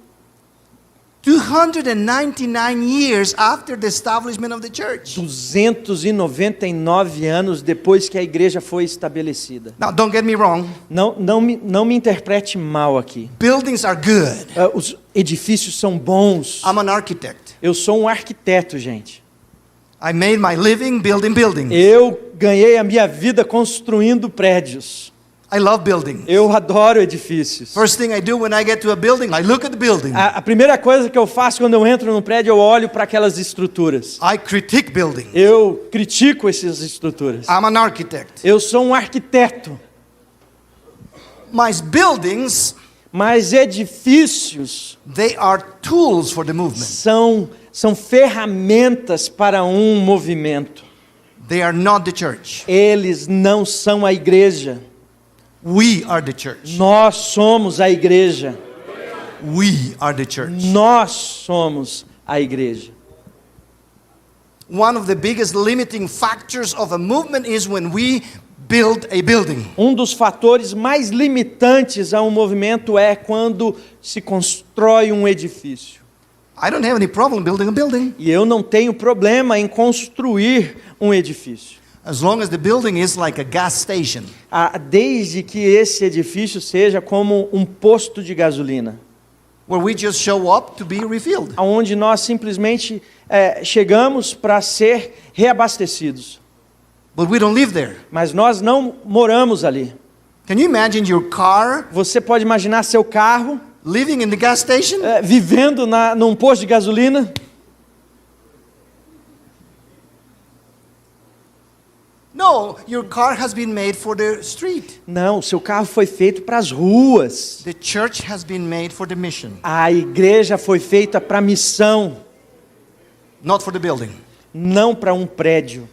299 years after the establishment of the church. 299 anos depois que a igreja foi estabelecida. Now, don't get me wrong. Não me interprete mal aqui. Buildings are good. Os edifícios são bons. I'm an architect. Eu sou um arquiteto, gente. I made my living building buildings. Eu ganhei a minha vida construindo prédios. I love buildings. Eu adoro edifícios. First thing I do when I get to a building, I look at the building. A primeira coisa que eu faço quando eu entro no prédio, eu olho para aquelas estruturas. I critique buildings. Eu critico essas estruturas. I'm an architect. Eu sou um arquiteto. Mas buildings, Mas edifícios they are tools for the movement. são ferramentas para um movimento. They are not the church. Eles não são a igreja. We are the church. Nós somos a igreja. We are the church. Nós somos a igreja. One of the biggest limiting factors of a movement is when we build a building. Um dos fatores mais limitantes a um movimento é quando se constrói um edifício. I don't have any problem building a building. E eu não tenho problema em construir um edifício. As long as the building is like a gas station. Desde que esse edifício seja como um posto de gasolina. Where we just show up to be refilled. Onde nós simplesmente chegamos para ser reabastecidos. But we don't live there. Mas nós não moramos ali. Can you imagine your car Você pode imaginar seu carro living in the gas station? vivendo num posto de gasolina? No, your car has been made for the street. Não, seu carro foi feito para as ruas. The church has been made for the mission, A igreja foi feita para a missão, not for the building. não para um prédio.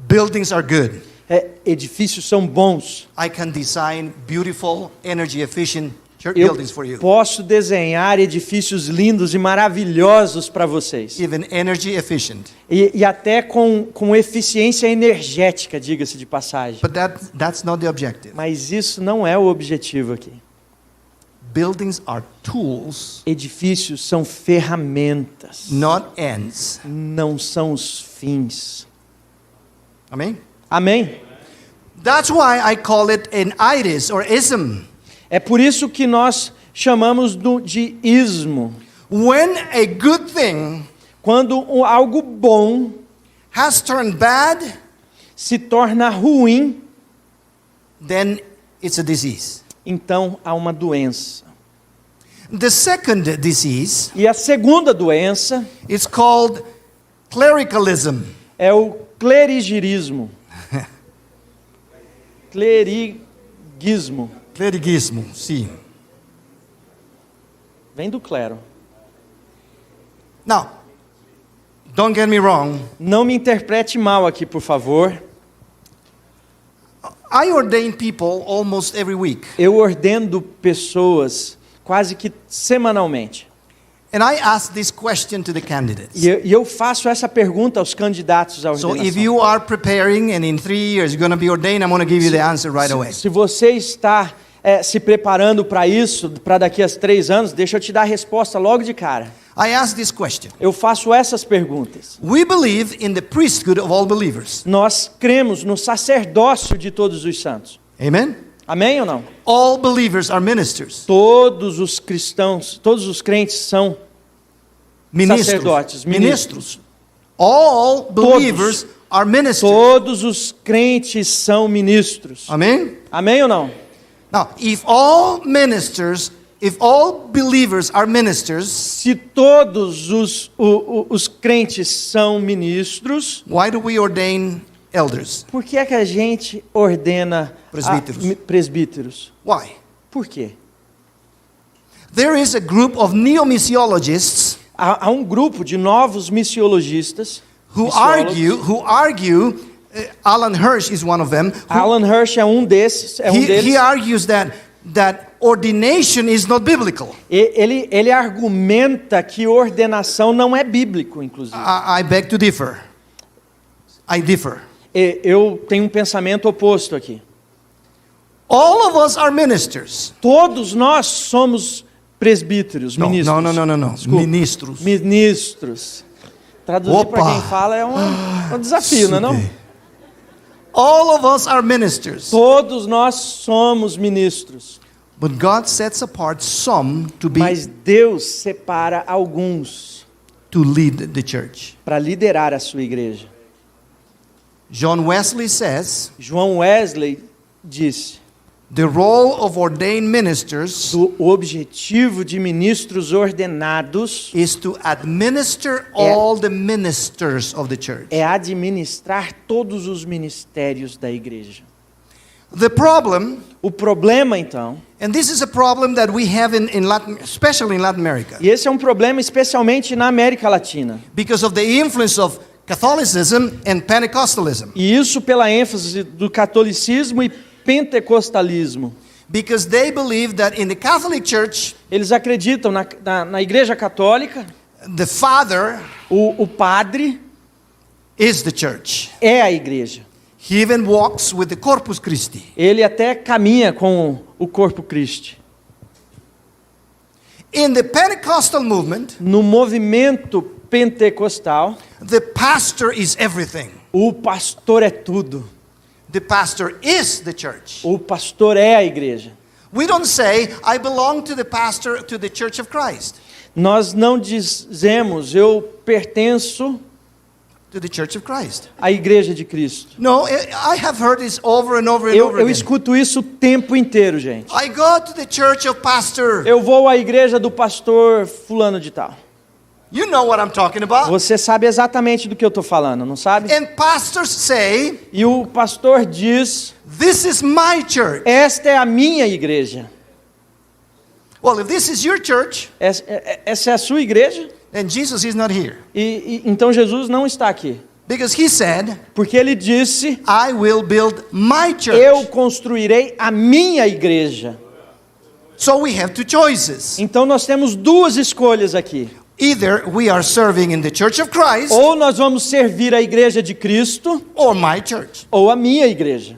Buildings are good. Edifícios são bons. I can design beautiful, energy efficient church Eu buildings for you. posso desenhar edifícios lindos e maravilhosos para vocês. Even energy efficient. E até com eficiência energética, diga-se de passagem. But that's not the objective. Mas isso não é o objetivo aqui. Buildings are tools, Edifícios são ferramentas, not ends. não são os fins. Amen? Amém? That's why I call it an itis or ism. É por isso que nós chamamos de ismo. When a good thing Quando algo bom has turned bad, se torna ruim, then it's a disease. então há uma doença. The second disease E a segunda doença is called clericalism. é o clerigirismo. Cleriguismo. Clerigismo, sim. Vem do clero. Now, don't get me wrong. Não me interprete mal aqui, por favor. I ordain people almost every week. Eu ordeno pessoas quase que semanalmente. And I ask this question to the candidates. E eu faço essa pergunta aos candidatos à So ordenação. if you are preparing and in 3 years you're going to be ordained, I'm going to give you the answer right away. Se você está se preparando para isso, para daqui a 3 anos, deixa eu te dar a resposta logo de cara. I ask this question. Eu faço essas perguntas. We believe in the priesthood of all believers. Nós cremos no sacerdócio de todos os santos. Amen? Amém ou não? All believers are ministers. Todos os cristãos, todos os crentes são sacerdotes, Ministros. All believers are ministers. Todos os crentes são ministros. Amen? Amém ou não? Now, if all believers are ministers, Se todos os crentes são ministros, why do we ordain elders? por que é que a gente ordena presbíteros? Why? Por quê? There is a group of neo-missiologists Há um grupo de novos missiologistas who argue, Alan Hirsch is one of them. Alan Hirsch é um desses. He argues that ordination is not biblical. Ele argumenta que ordenação não é bíblico, inclusive. I beg to differ. I differ. Eu tenho um pensamento oposto aqui. All of us are ministers. Todos nós somos presbíteros, ministros. No. Desculpa. Ministros. Ministros. Traduzir Opa! para quem fala é um desafio, não é não? All of us are ministers. Todos nós somos ministros. But God sets apart some to Mas Deus separa alguns lead the church. para liderar a sua igreja. John Wesley says, João Wesley disse: the role of ordained ministers o objetivo de ministros ordenados is to administer all the ministers of the church. é administrar todos os ministérios da igreja. The problem, O problema, então, and this is a problem that we have in Latin, especially in Latin America, e esse é um problema especialmente na América Latina, because of the influence of Catholicism and Pentecostalism. e isso pela ênfase do catolicismo e pentecostalismo. Because they believe that in the Catholic Church, Eles acreditam na igreja católica, the Father o padre is the church. é a igreja. He even walks with the Corpus Christi. Ele até caminha com o corpo Cristo. In the Pentecostal movement, No movimento pentecostal, the pastor is everything. o pastor é tudo. The pastor is the church. O pastor é a igreja. We don't say, I belong to the pastor, to the Church of Christ, Nós não dizemos, eu pertenço to the Church of Christ. à igreja de Cristo. No, I have heard this over and over and over Eu again. escuto isso o tempo inteiro, gente. I go to the church of pastor. Eu vou à igreja do pastor fulano de tal. You know what I'm talking about. Você sabe exatamente do que eu estou falando, não sabe? And pastors say, E o pastor diz, this is my church. esta é a minha igreja. Well, if this is your church, Essa é a sua igreja? then Jesus is not here. Então Jesus não está aqui. Because he said, Porque ele disse, I will build my church. eu construirei a minha igreja. So we have two choices. Então nós temos duas escolhas aqui. Either we are serving in the Church of Christ Ou nós vamos servir a igreja de Cristo, or my church. ou a minha igreja.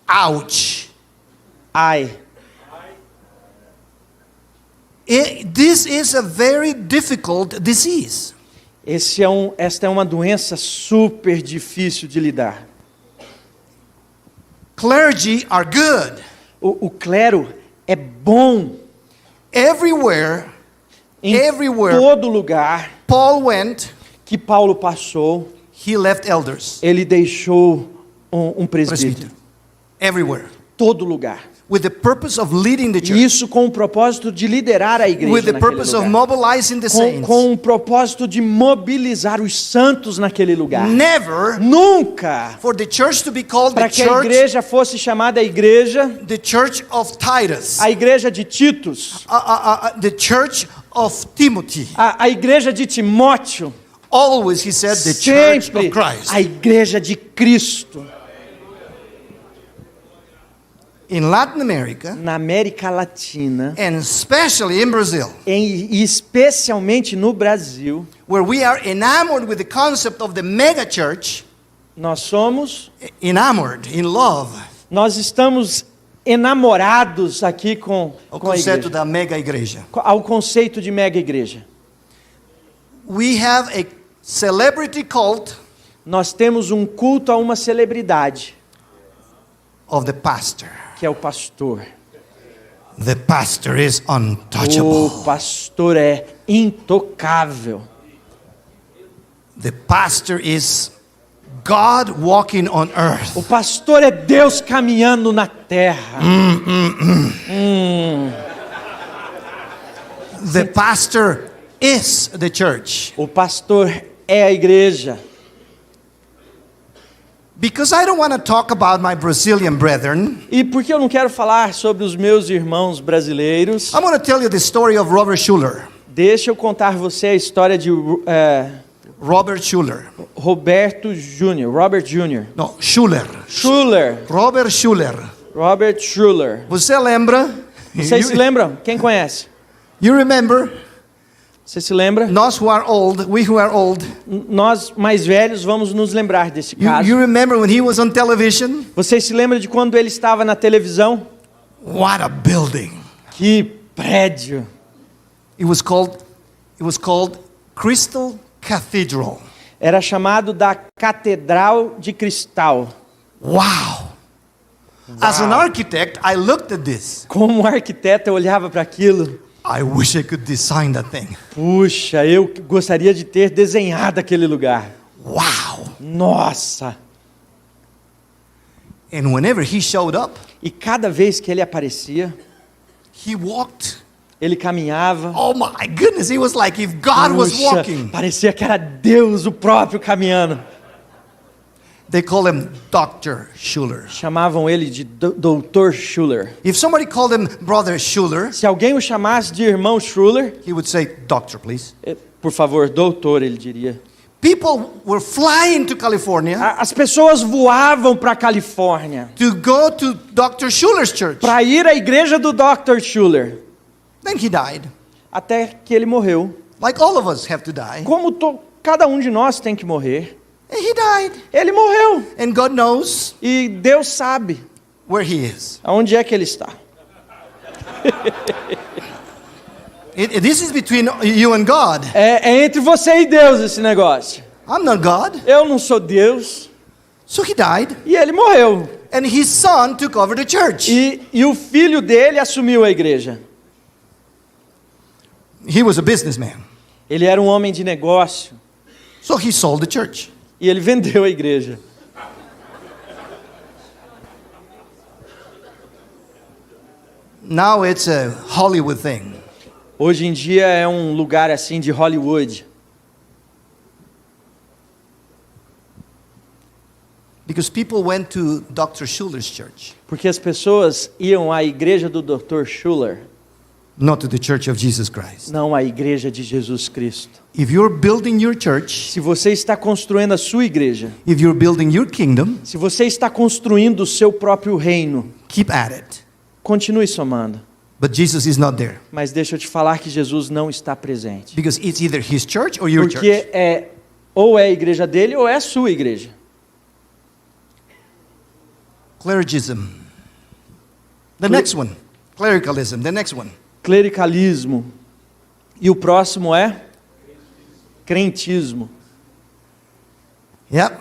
Ouch. Ai, This is a very difficult disease. esta é uma doença super difícil de lidar. Clergy are good. O clero é bom Everywhere em Everywhere. todo lugar Paul went, que Paulo passou, he left elders. ele deixou um presbítero. Everywhere. Todo lugar. With the purpose of leading the E church. isso com o propósito de liderar a igreja With the naquele purpose of lugar. mobilizing the saints. Com o propósito de mobilizar os santos naquele lugar. Never Nunca for the church to be called para the que a church, igreja fosse chamada a igreja of Titus. a igreja de Titus, The church of Timothy. a igreja de Timóteo, Always he said the church sempre of Christ. a igreja de Cristo. In Latin America, Na América Latina, and especially in Brazil, e especialmente no Brasil, where we are enamored with the concept of the mega church, nós somos, enamored, in love, nós estamos enamorados aqui com o a conceito igreja, da mega igreja. ao conceito de mega igreja. We have a celebrity cult Nós temos um culto a uma celebridade, of the pastor. que é o pastor. The pastor is O untouchable. pastor é intocável. The pastor is God walking on earth. O pastor é Deus caminhando na terra. The pastor is the church. O pastor é a igreja. Because I don't want to talk about my Brazilian brethren, E por que eu não quero falar sobre os meus irmãos brasileiros? I'm going to tell you the story of Robert Schuller. Deixa eu contar você a história de Robert Schuller. Roberto Jr., Robert Jr. No, Schuller. Schuller, Robert Schuller. Robert Schuller. Você lembra? Vocês se lembram? Quem conhece? You remember? Você se lembra? Us who are old, we who are old. Nós mais velhos vamos nos lembrar desse You caso. remember when he was on television? Vocês se lembram de quando ele estava na televisão? What a building. Que prédio. It was called Crystal Cathedral. Era chamado da Catedral de Cristal. Wow. As an architect, I looked at this. Como um arquiteto, eu olhava para aquilo. I wish I could design that thing. Puxa, eu gostaria de ter desenhado aquele lugar. Wow. Nossa! And whenever he showed up, E cada vez que ele aparecia, he walked. ele caminhava. Oh my goodness, it was like if God was Puxa, walking. parecia que era Deus o próprio caminhando. They call him Dr. Schuller. Chamavam ele de Dr. Schuller. If somebody called him Brother Schuller, Se alguém o chamasse de irmão Schuller, he would say, Doctor, please. por favor, doutor, ele diria. People were flying to California As pessoas voavam para a Califórnia to go to Dr. Schuller's church. para ir à igreja do Dr. Schuller, Then he died. até que ele morreu. Like all of us have to die. Como cada um de nós tem que morrer. And he died. Ele morreu. And God knows E Deus sabe where he is. aonde é que ele está. This is between you and God. É entre você e Deus esse negócio. I'm not God. Eu não sou Deus. So he died. E ele morreu. And his son took over the church. E o filho dele assumiu a igreja. He was a businessman. Ele era um homem de negócio. So he sold the church. E ele vendeu a igreja. Now it's a Hollywood thing. Hoje em dia é um lugar assim de Hollywood. Because people went to Dr. Schuller's church, Porque as pessoas iam à igreja do Dr. Schuller, not to the church of Jesus Christ. não à igreja de Jesus Cristo. If you're building your church, Se você está construindo a sua igreja, if you're building your kingdom, se você está construindo o seu próprio reino, keep at it. continue somando. But Jesus is not there. Mas deixa eu te falar que Jesus não está presente. Because it's either his church or your Porque church. ou é a igreja dele ou é a sua igreja. Clerigism. The next one. Clericalism. The next one. Clericalismo. E o próximo é crentismo. Yep.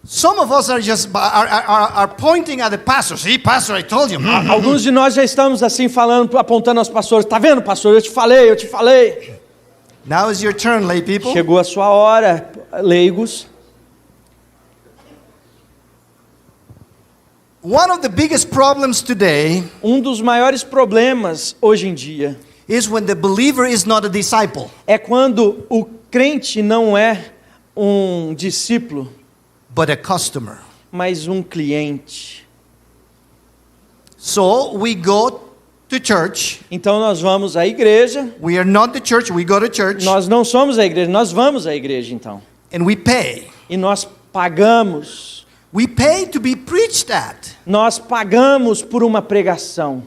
Some of us are just are pointing at the pastor. See, pastor, I told you. Alguns de nós já estamos assim falando, apontando aos pastores. Tá vendo, pastor? Eu te falei. Now is your turn, lay people. Chegou a sua hora, leigos. One of the biggest problems today Um dos maiores problemas hoje em dia is when the believer is not a disciple. é quando o crente não é um discípulo, But a customer. mas um cliente. So we go to church. Então nós vamos à igreja. We are not the church, we go to church. Nós não somos a igreja, nós vamos à igreja então. And we pay. E nós pagamos. We pay to be preached at. Nós pagamos por uma pregação.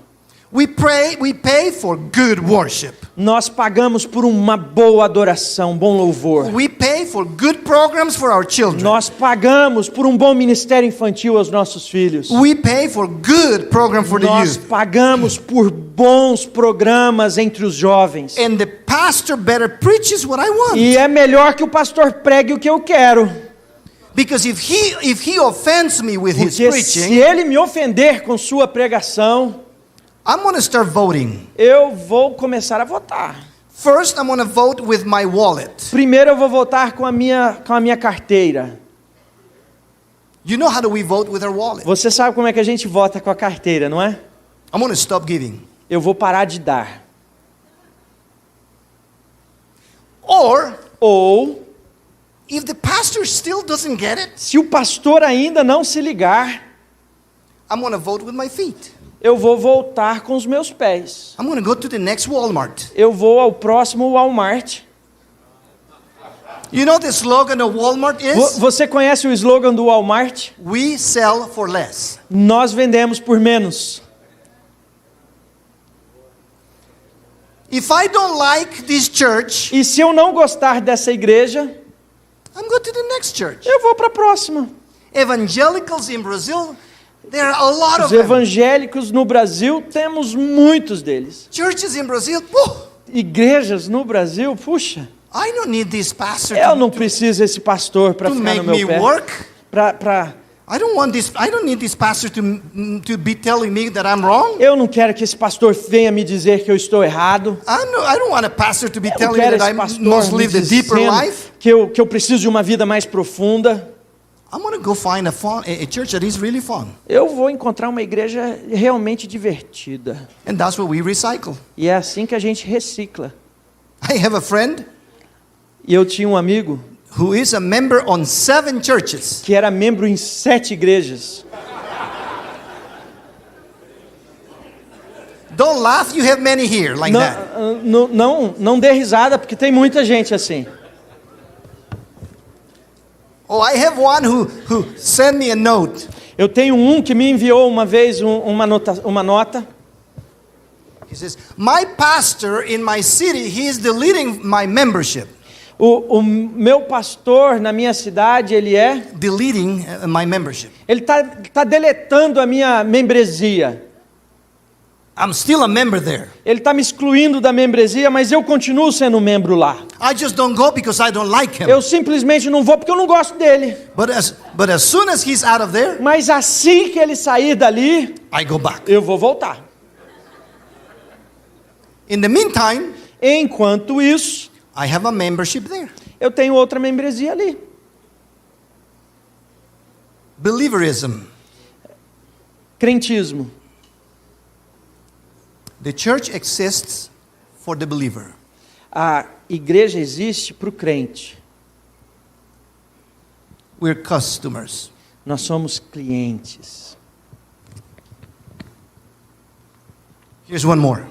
We pay for good worship. Nós pagamos por uma boa adoração, bom louvor. We pay for good programs for our children. Nós pagamos por um bom ministério infantil aos nossos filhos. We pay for good program for the Nós youth. pagamos por bons programas entre os jovens. And the pastor better preaches what I want. E é melhor que o pastor pregue o que eu quero. Because if he offends me with his Porque se preaching, ele me ofender com sua pregação, I'm going to start voting. eu vou começar a votar. First, I'm going to vote with my wallet. Primeiro eu vou votar com a minha carteira. You know how do we vote with our wallet? Você sabe como é que a gente vota com a carteira, não é? I'm going to stop giving. Eu vou parar de dar. Ou, If the pastor still doesn't get it, se o pastor ainda não se ligar, I'm going to vote with my feet. eu vou voltar com os meus pés. I'm going to go to the next Walmart. Eu vou ao próximo Walmart. You know the slogan of Walmart is? Você conhece o slogan do Walmart? We sell for less. Nós vendemos por menos. If I don't like this church, E se eu não gostar dessa igreja, I'm going to the next church. eu vou para a próxima. Evangelicals in Brazil There are a lot Os of them. evangélicos no Brasil, temos muitos deles. Churches in Brazil, whew, Igrejas no Brasil, puxa, I don't need this pastor eu não to preciso desse pastor para ficar make no meu me pé. work. I don't need this pastor to be telling me that I'm wrong. Eu não quero que esse pastor venha me dizer que eu estou errado. I don't want a pastor to be Eu não telling me quero that esse I pastor must me live the deeper dizendo life. que eu preciso de uma vida mais profunda. I'm going to go find a church that is really fun. Eu vou encontrar uma igreja realmente divertida. And that's what we recycle. E é assim que a gente recicla. I have a friend E eu tinha um amigo who is a member on 7 churches. que era membro em 7 igrejas. Don't laugh, you have many here like that. Não dê risada, porque tem muita gente assim. Oh, I have one who sent me a note. Eu tenho um que me enviou uma vez uma nota. He says, my pastor in my city, he is deleting my membership. O meu pastor na minha cidade, ele Deleting my membership. Ele tá deletando a minha membresia. I'm still a member there. Ele está me excluindo da membresia, mas eu continuo sendo membro lá. I just don't go because I don't like him. Eu simplesmente não vou porque eu não gosto dele. But as soon as he's out of there, Mas assim que ele sair dali, I go back. eu vou voltar. In the meantime, Enquanto isso, I have a membership there. eu tenho outra membresia ali. Believerism. Crentismo. The church exists for the believer. A igreja existe para o crente. We're customers. Nós somos clientes. Here's one more.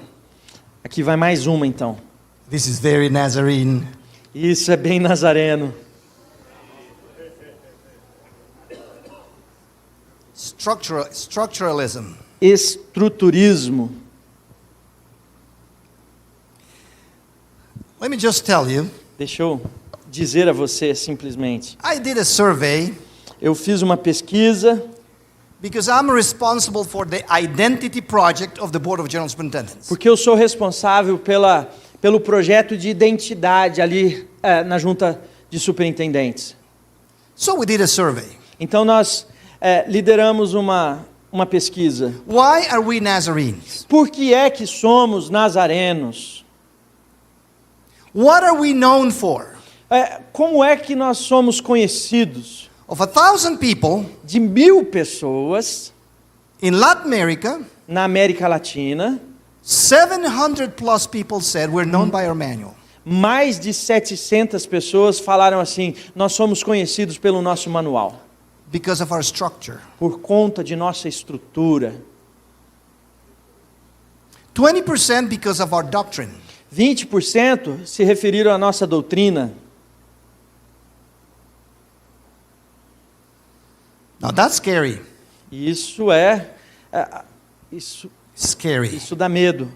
Aqui vai mais uma então. This is very Nazarene. Isso é bem nazareno. Structuralism. Estruturismo. Let me just tell you, Deixa eu dizer a você simplesmente. I did a survey Eu fiz uma pesquisa because I'm responsible for the identity project of the Board of General Superintendents. porque eu sou responsável pelo projeto de identidade ali na junta de superintendentes. So we did a survey. Então nós lideramos uma pesquisa. Why are we Nazarenes? Por que é que somos nazarenos? What are we known for? Como é que nós somos conhecidos? Of 1,000 people De 1.000 pessoas in Latin America, na América Latina, 700 plus people said we're known by our manual. mais de 700 pessoas falaram assim: nós somos conhecidos pelo nosso manual, Because of our structure. por conta de nossa estrutura. 20% because of our doctrine. 20% se referiram à nossa doutrina. Now that's scary. E isso Scary. dá medo.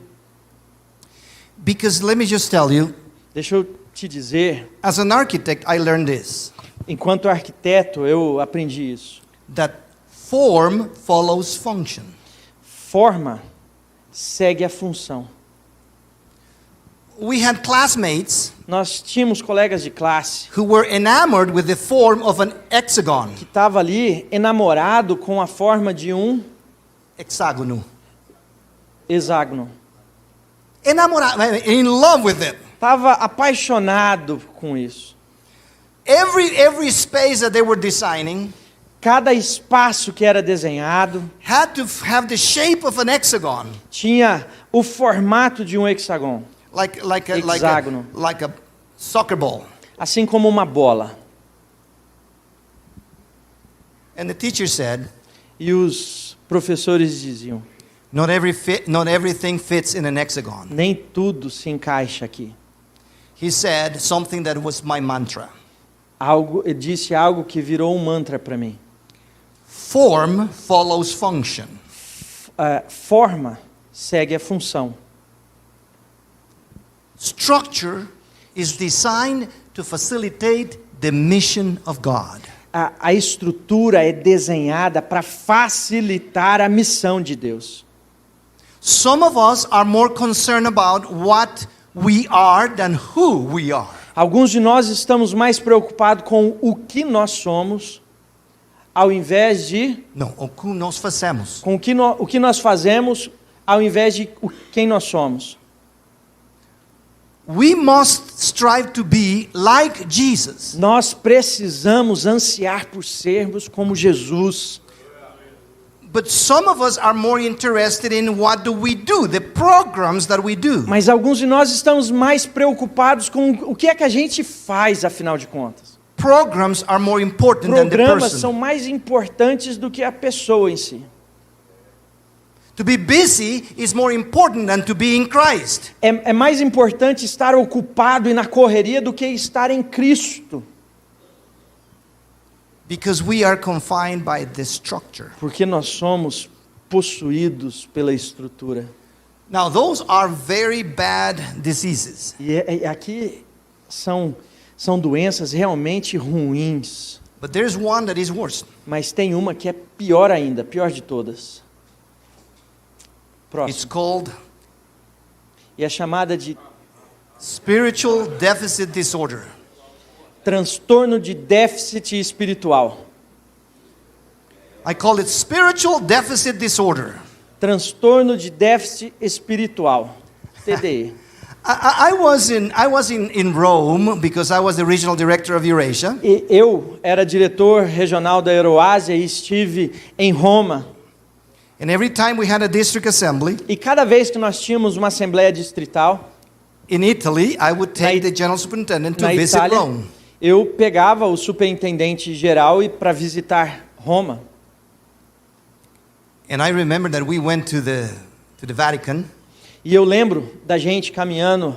Because let me just tell you, Deixa eu te dizer, as an architect, I learned this. enquanto arquiteto, eu aprendi isso. That form follows function. Forma segue a função. We had classmates Nós tínhamos colegas de classe who were enamored with the form of an hexagon. que estava ali enamorado com a forma de um Hexágono. hexágono. Enamorado, in love with it. Estava apaixonado com isso. Every space that they were designing Cada espaço que era desenhado had to have the shape of an hexagon. tinha o formato de um hexágono, Hexágono. Like a soccer ball. assim como uma bola. And the teacher said, E os professores diziam: not everything fits in an hexagon. nem tudo se encaixa aqui. He said something that was my mantra. Ele disse algo que virou um mantra para mim. Form follows function. Forma segue a função. Structure is designed to facilitate the mission of God. a estrutura é desenhada para facilitar a missão de Deus. Some of us are more concerned about what we are than who we are. Alguns de nós estamos mais preocupados com o que nós somos, ao invés de Não, o que nós fazemos. com o que nós fazemos, ao invés de quem nós somos. We must strive to be like Jesus. Nós precisamos ansiar por sermos como Jesus. But some of us are more interested in what do we do, the programs that we do. Mas alguns de nós estamos mais preocupados com o que é que a gente faz, afinal de contas. Programs are more important than the Programas person. são mais importantes do que a pessoa em si. To be busy is more important than to be in Christ. É mais importante estar ocupado e na correria do que estar em Cristo. Because we are confined by the structure. Porque nós somos possuídos pela estrutura. Now, those are very bad diseases. E aqui são doenças realmente ruins. But there's one that is worse. Mas tem uma que é pior ainda, pior de todas. It's Próximo. called E é chamada de spiritual deficit disorder. transtorno de déficit espiritual. I call it spiritual deficit disorder. Transtorno de déficit espiritual. TDE. I was in Rome because I was the regional director of Eurasia. E eu era diretor regional da Euroásia e estive em Roma. And every time we had a district assembly E cada vez que nós tínhamos uma assembleia distrital in Italy, I would take the general superintendent to na visit Itália, Rome. eu pegava o superintendente geral e para visitar Roma. And I remember that we went to the Vatican, E eu lembro da gente caminhando,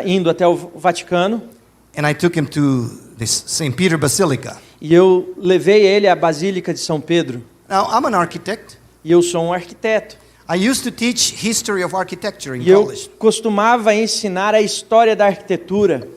indo até o Vaticano, and I took him to this St. Peter Basilica. e eu levei ele à Basílica de São Pedro. Now, I'm an architect. E eu sou um arquiteto. I used to teach history of architecture in E eu college. costumava ensinar a história da arquitetura.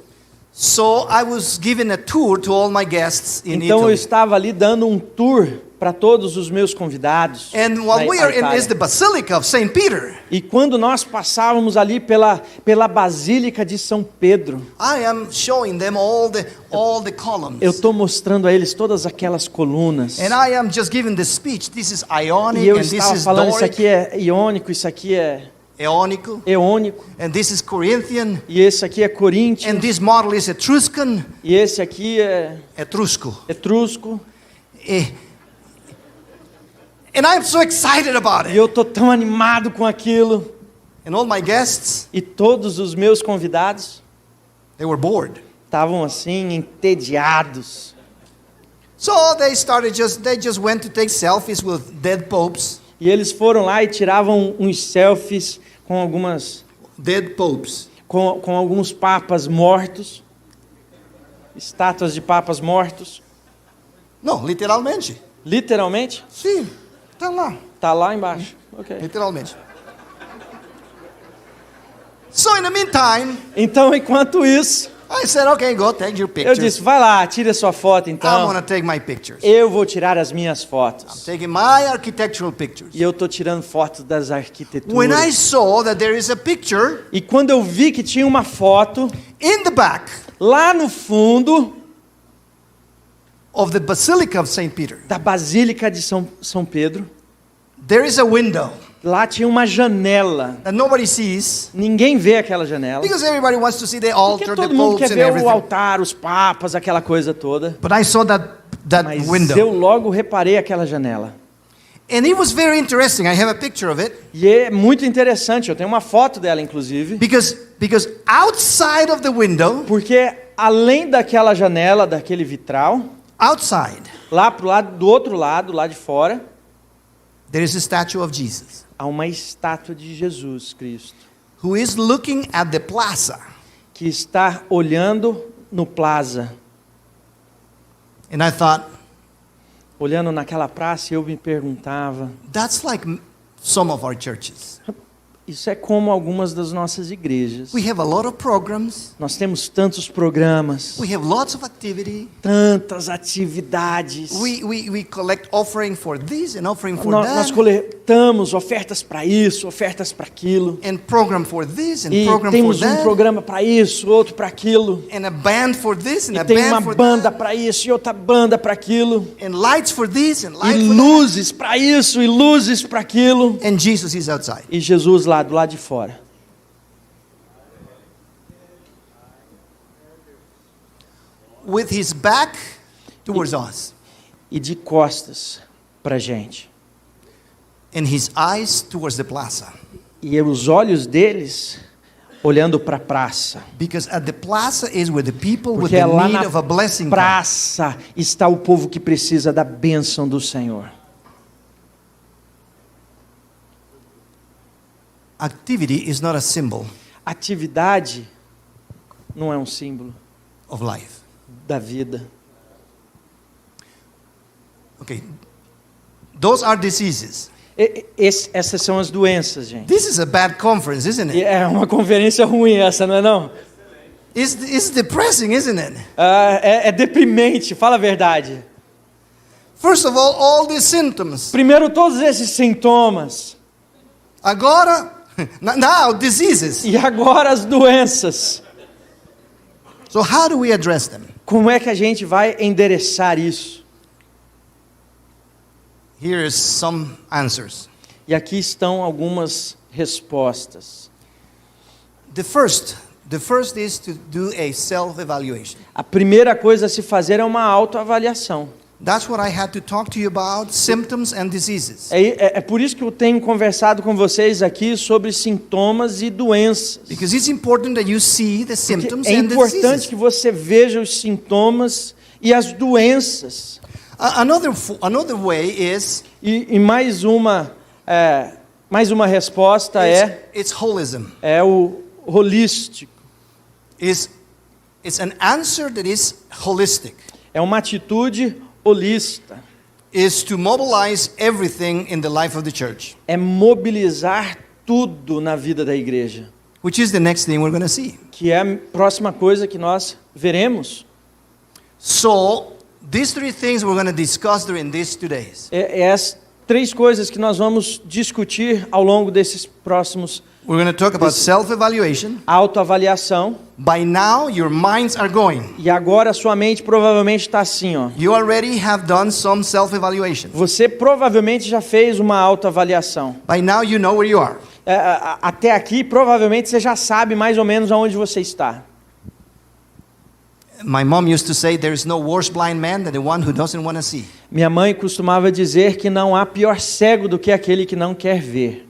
So I was giving a tour to all my guests in Então eu Italy. estava ali dando um tour para todos os meus convidados. And while we na are in Itália. the Basilica of St. Peter, E quando nós passávamos ali pela Basílica de São Pedro, I am showing them all the columns. eu estou mostrando a eles todas aquelas colunas. And I am just giving the speech. This is Ionic, E eu and this estava is falando, isso Doric, aqui é iônico, isso aqui é Eonico, eônico, and this is Corinthian, e esse aqui é coríntio, and this model is Etruscan, e esse aqui é Etrusco. etrusco. And I'm so excited about E it. eu estou tão animado com aquilo. And all my guests, E todos os meus convidados they were bored. estavam assim, entediados. So they just went to take selfies with dead popes. E eles foram lá e tiravam uns selfies com Dead popes. com alguns papas mortos, estátuas de papas mortos, Não, literalmente. literalmente. Sim, tá lá. Tá lá embaixo. Ok. Literalmente. So in the meantime, Então, enquanto isso, I said, okay, go take your eu pictures. disse, vai lá, tira sua foto I'm então. gonna take my pictures. Eu vou tirar as minhas fotos. Taking my architectural pictures. E eu tô tirando fotos das When I arquiteturas. saw that there is a picture E quando eu vi que tinha uma foto in the back lá no fundo of the Basilica of St. Peter, da Basílica de São Pedro, there is a window lá tinha uma janela. that nobody sees Ninguém vê aquela janela. because everybody wants to see the Porque altar, the todo mundo popes quer and ver o everything. altar, os papas, aquela coisa toda. But I saw that Mas window. eu logo reparei aquela janela. And it was very interesting. I have a picture of it E é muito interessante, eu tenho uma foto dela inclusive, because outside of the window, porque além daquela janela, daquele vitral, outside, lá pro lado do outro lado, lá de fora, there is a statue of Jesus há uma estátua de Jesus Cristo, who is looking at the plaza. que está olhando no plaza, And I thought, olhando naquela praça, e eu me perguntava, that's like some of our churches. Isso é como algumas das nossas igrejas. We have a lot of programs. Nós temos tantos programas, We have lots of activity. tantas atividades. We collect offering for this and offering for Nós that. coletamos ofertas para isso, ofertas para aquilo. And program for this and E program for temos um that. programa para isso, outro para aquilo. And a band for this and E a tem uma band for banda that. para isso e outra banda para aquilo. And lights for this and E lights for that. luzes para isso e luzes para aquilo. And Jesus is outside. E Jesus lá do lado de fora. With his back towards us. E de costas para a gente. And his eyes towards the plaza. E os olhos deles olhando para a praça. Because at the plaza is where the people with Porque the lá need na of a blessing come. praça está o povo que precisa da bênção do Senhor. Activity is not a symbol Atividade não é um símbolo of life. da vida. Okay. Those are diseases. Essas são as doenças, gente. This is a bad conference, isn't E it? é uma conferência ruim essa, não é não? It's depressing, isn't it? É deprimente, fala a verdade. First of all these symptoms. Primeiro, todos esses sintomas. Agora, now diseases. E agora as doenças. So how do we address them? Como é que a gente vai endereçar isso? Here is some answers. E aqui estão algumas respostas. The first is to do a self-evaluation. A primeira coisa a se fazer é uma autoavaliação. That's what I had to talk to you about, symptoms and diseases. É por isso que eu tenho conversado com vocês aqui sobre sintomas e doenças. Because it's important that you see the symptoms É and the importante diseases. que você veja os sintomas e as doenças. Another way is E mais uma resposta it's holism. é o holístico. It's an answer that is holistic. É uma atitude holista. Is to mobilize everything in the life of the church. É mobilizar tudo na vida da igreja. Which is the next thing we're going to see. Que é a próxima coisa que nós veremos. So, these three things we're going to discuss during these 2 days. É as três coisas que nós vamos discutir ao longo desses próximos. We're going to talk about self-evaluation. Autoavaliação. By now, your minds are going. E agora sua mente provavelmente está assim, ó. You already have done some self-evaluation. Você provavelmente já fez uma autoavaliação. By now, you know where you are. Até aqui, provavelmente você já sabe mais ou menos aonde você está. My mom used to say there is no worse blind man than the one who doesn't want to see. Minha mãe costumava dizer que não há pior cego do que aquele que não quer ver.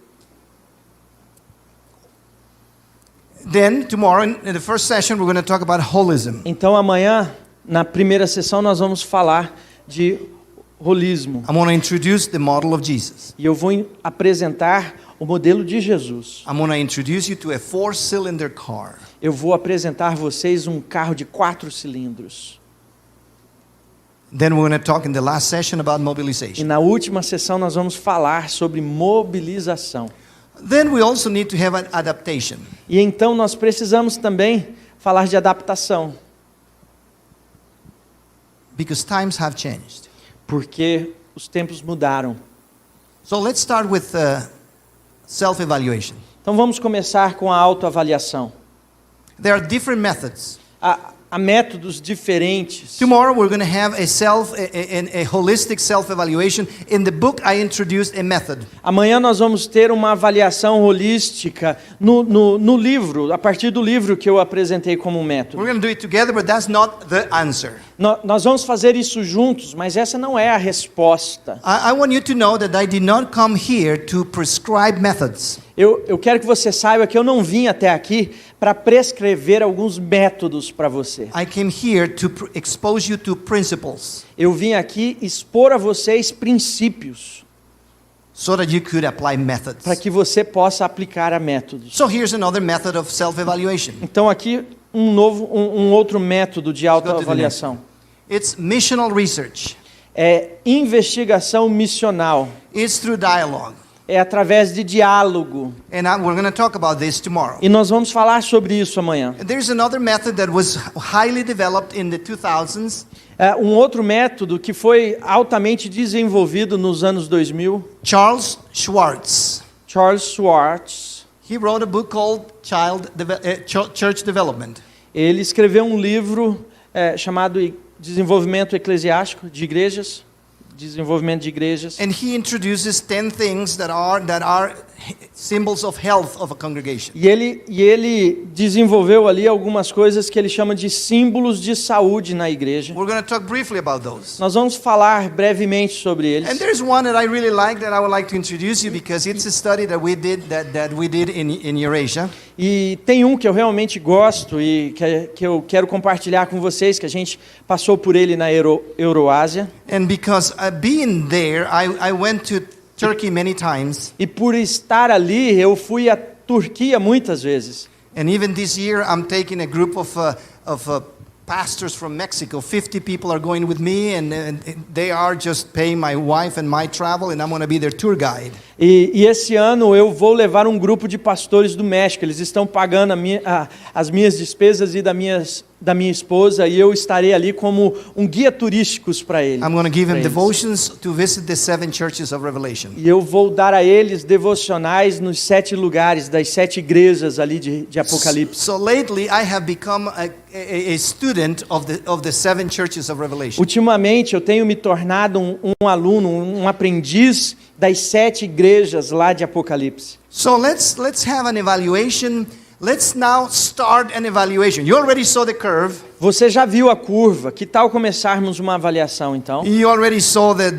Then tomorrow in the first session we're going to talk about holism. Então amanhã, na primeira sessão, nós vamos falar de holismo. I'm going to introduce the model of Jesus. E eu vou apresentar o modelo de Jesus. I'm going to introduce you to a 4-cylinder car. Eu vou apresentar vocês um carro de 4 cilindros. Then we're going to talk in the last session about E mobilization. na última sessão nós vamos falar sobre mobilização. Then we also need to have an adaptation. E então nós precisamos também falar de adaptação. Because times have changed. Porque os tempos mudaram. So let's start with self-evaluation. Então vamos começar com a autoavaliação. There are different methods. Há métodos diferentes. Tomorrow we're going to have a holistic self-evaluation. In the book I introduced a method. Amanhã nós vamos ter uma avaliação holística no livro, a partir do livro que eu apresentei como método. We're going to do it together, but that's not the answer. Nós vamos fazer isso juntos, mas essa não é a resposta. I want you to know that I did not come here to prescribe methods. Eu quero que você saiba que eu não vim até aqui para prescrever alguns métodos para você. I came here to expose you to principles. Eu vim aqui expor a vocês princípios. So that you could apply methods. Para que você possa aplicar a métodos. So here's another method of self-evaluation. Então aqui um outro método de autoavaliação. It's missional research. É investigação missional. It's through dialogue. é através de diálogo. We're going to talk about this tomorrow. E nós vamos falar sobre isso amanhã. There's another method that was highly developed in the 2000s. Um outro método que foi altamente desenvolvido nos anos 2000. Charles Schwartz. Charles Schwartz. He wrote a book called Church Development. Ele escreveu um livro chamado Desenvolvimento Eclesiástico de Igrejas. Desenvolvimento de igrejas. And he introduces 10 things that are symbols of health of a congregation. E ele desenvolveu ali algumas coisas que ele chama de símbolos de saúde na igreja. We're going to talk briefly about those. Nós vamos falar brevemente sobre eles. And there's one that I really like that I would like to introduce you because it's a study that we did in Eurasia. E tem um que eu realmente gosto e que eu quero compartilhar com vocês, que a gente passou por ele na Euroásia. And because being there, I went to Turkey many times. E por estar ali, eu fui à Turquia muitas vezes. And even this year, I'm taking a group of pastors from Mexico. 50 people are going with me, and they are just paying my wife and my travel, and I'm going to be their tour guide. E esse ano eu vou levar um grupo de pastores do México. Eles estão pagando as minhas despesas e da minha esposa, e eu estarei ali como um guia turístico para eles. I'm going to give them devotions to visit the 7 churches of Revelation. E eu vou dar a eles devocionais nos 7 lugares das 7 igrejas ali de Apocalipse. So lately, I have become a student of the 7 churches of Revelation. Ultimamente eu tenho me tornado um aluno, um aprendiz das 7 igrejas lá de Apocalipse. So let's have an evaluation. Let's now start an evaluation. You already saw the curve. Você já viu a curva? Que tal começarmos uma avaliação então? You already saw the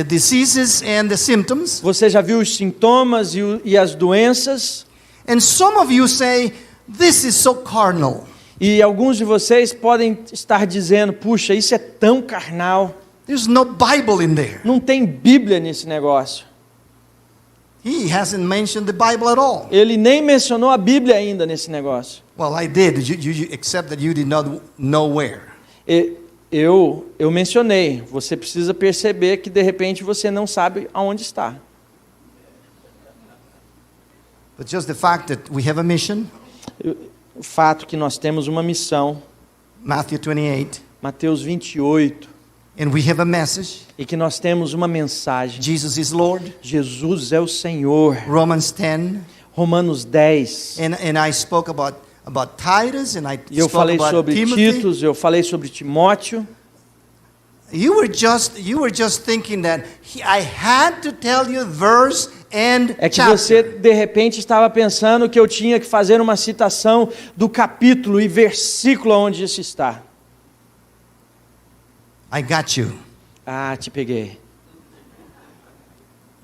diseases and the symptoms. Você já viu os sintomas e as doenças? And some of you say, this is so carnal. E alguns de vocês podem estar dizendo, puxa, isso é tão carnal. There's no Bible in there. Não tem Bíblia nesse negócio. He hasn't mentioned the Bible at all. Ele nem mencionou a Bíblia ainda nesse negócio. Well, I did, except that you did not know where. Eu mencionei. Você precisa perceber que de repente você não sabe aonde está. But just the fact that we have a mission. O fato que nós temos uma missão. Matthew 28. Mateus 28. And we have a message. E que nós temos uma mensagem. Jesus is Lord. Jesus é o Senhor. Romans 10. Romanos 10. And I spoke about Titus and I eu spoke falei about sobre Timothy. Titus, eu falei sobre Timóteo. You were just thinking that I had to tell you verse and É que chapter. você de repente estava pensando que eu tinha que fazer uma citação do capítulo e versículo onde isso está. I got you. Ah, te peguei.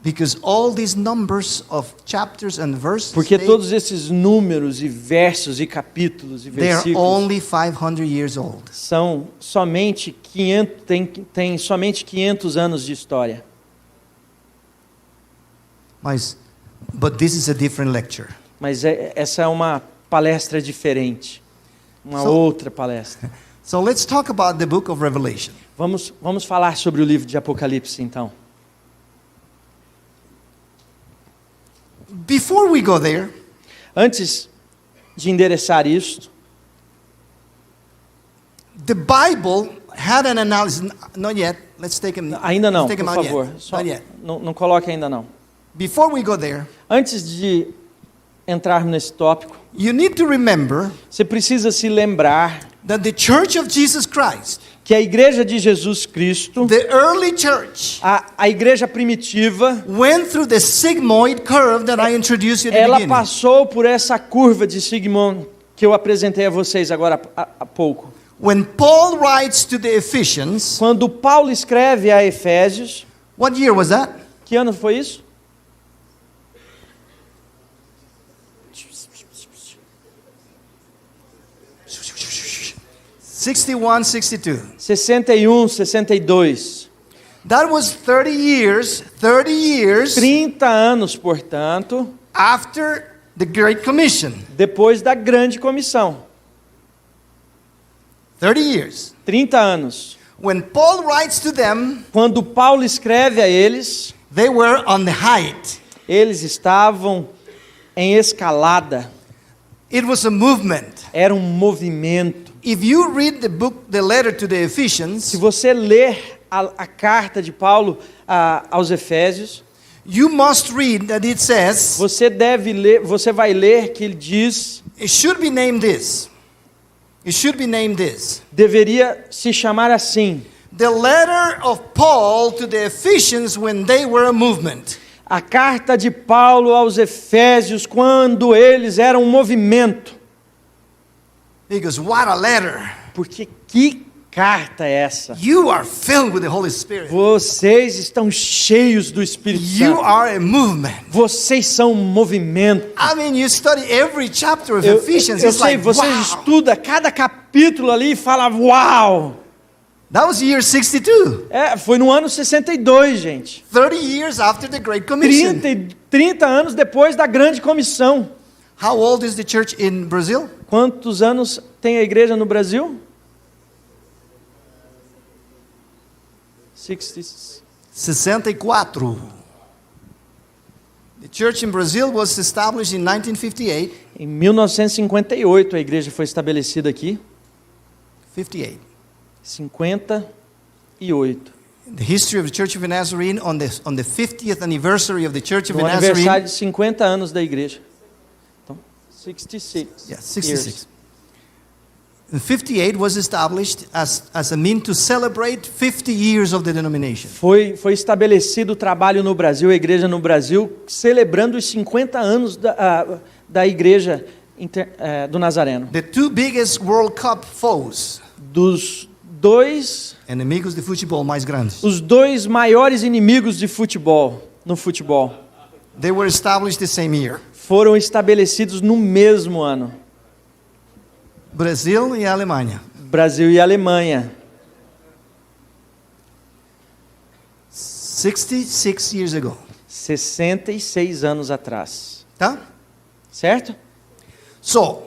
Because all these numbers of chapters and verses, Porque todos esses números e versos e capítulos e they are versículos only 500 years old. são somente 500, tem somente 500 anos de história. But this is a different lecture. Mas essa é uma palestra diferente, outra palestra. So let's talk about the book of Revelation. Vamos falar sobre o livro de Apocalipse então. Before we go there, antes de endereçar isto, the Bible had an analysis. Not yet. Let's take him. Ainda não, por favor. Not yet. Não coloque ainda não. Before we go there, antes de entrarmos nesse tópico, you need to remember você precisa se lembrar that the Church of Jesus Christ, que a igreja de Jesus Cristo, the early church, a igreja primitiva, went through the sigmoid curve that I introduced you at the ela beginning. passou por essa curva de Sigmund que eu apresentei a vocês agora há pouco. When Paul writes to the Ephesians, Quando Paulo escreve a Efésios, what year was that? que ano foi isso? 61, 62. 61, 62. That was 30 years 30 anos, portanto, after the Great Commission. depois da grande comissão. 30 years. 30 anos. When Paul writes to them, Quando Paulo escreve a eles, They were on the height. Eles estavam em escalada. It was a movement. Era um movimento. If you read the letter to the Se Ephesians, você ler a carta de Paulo aos Efésios, you must read that it says, você vai ler que ele diz, it should be named this. It should be named this. deveria se chamar assim: The letter of Paul to the Ephesians when they were a movement. a carta de Paulo aos Efésios quando eles eram um movimento. Because what a letter. Porque que carta é essa? You are filled with the Holy Spirit. Vocês estão cheios do Espírito You Santo. are a movement. Vocês são um movimento. I mean, you study every chapter of Eu Ephesians. sei, It's like, você wow. estuda cada capítulo ali e fala, uau! That was year 62. Foi no ano 62, gente. 30 years after the Great Commission. 30 anos depois da grande comissão. How old is the church in Brazil? Quantos anos tem a igreja no Brasil? 64. The church in Brazil was established in 1958. Em 1958 a igreja foi estabelecida aqui. 58. 58. The history of the Church of the Nazarene on the 50th anniversary of the Church of No the aniversário Nazarene. de 50 anos da igreja. Então, 66. Yeah, 66. And 58 was established as a mean to celebrate 50 years of the denomination. Foi estabelecido o trabalho no Brasil, a igreja no Brasil, celebrando os 50 anos da igreja do Nazareno. The two biggest World Cup foes. Dos dois... Inimigos de futebol mais grandes. Os dois maiores inimigos de futebol, no futebol. They were established the same year. Foram estabelecidos no mesmo ano. Brasil e Alemanha. Brasil e Alemanha. 66 years ago. 66 anos atrás. Tá? Certo? So,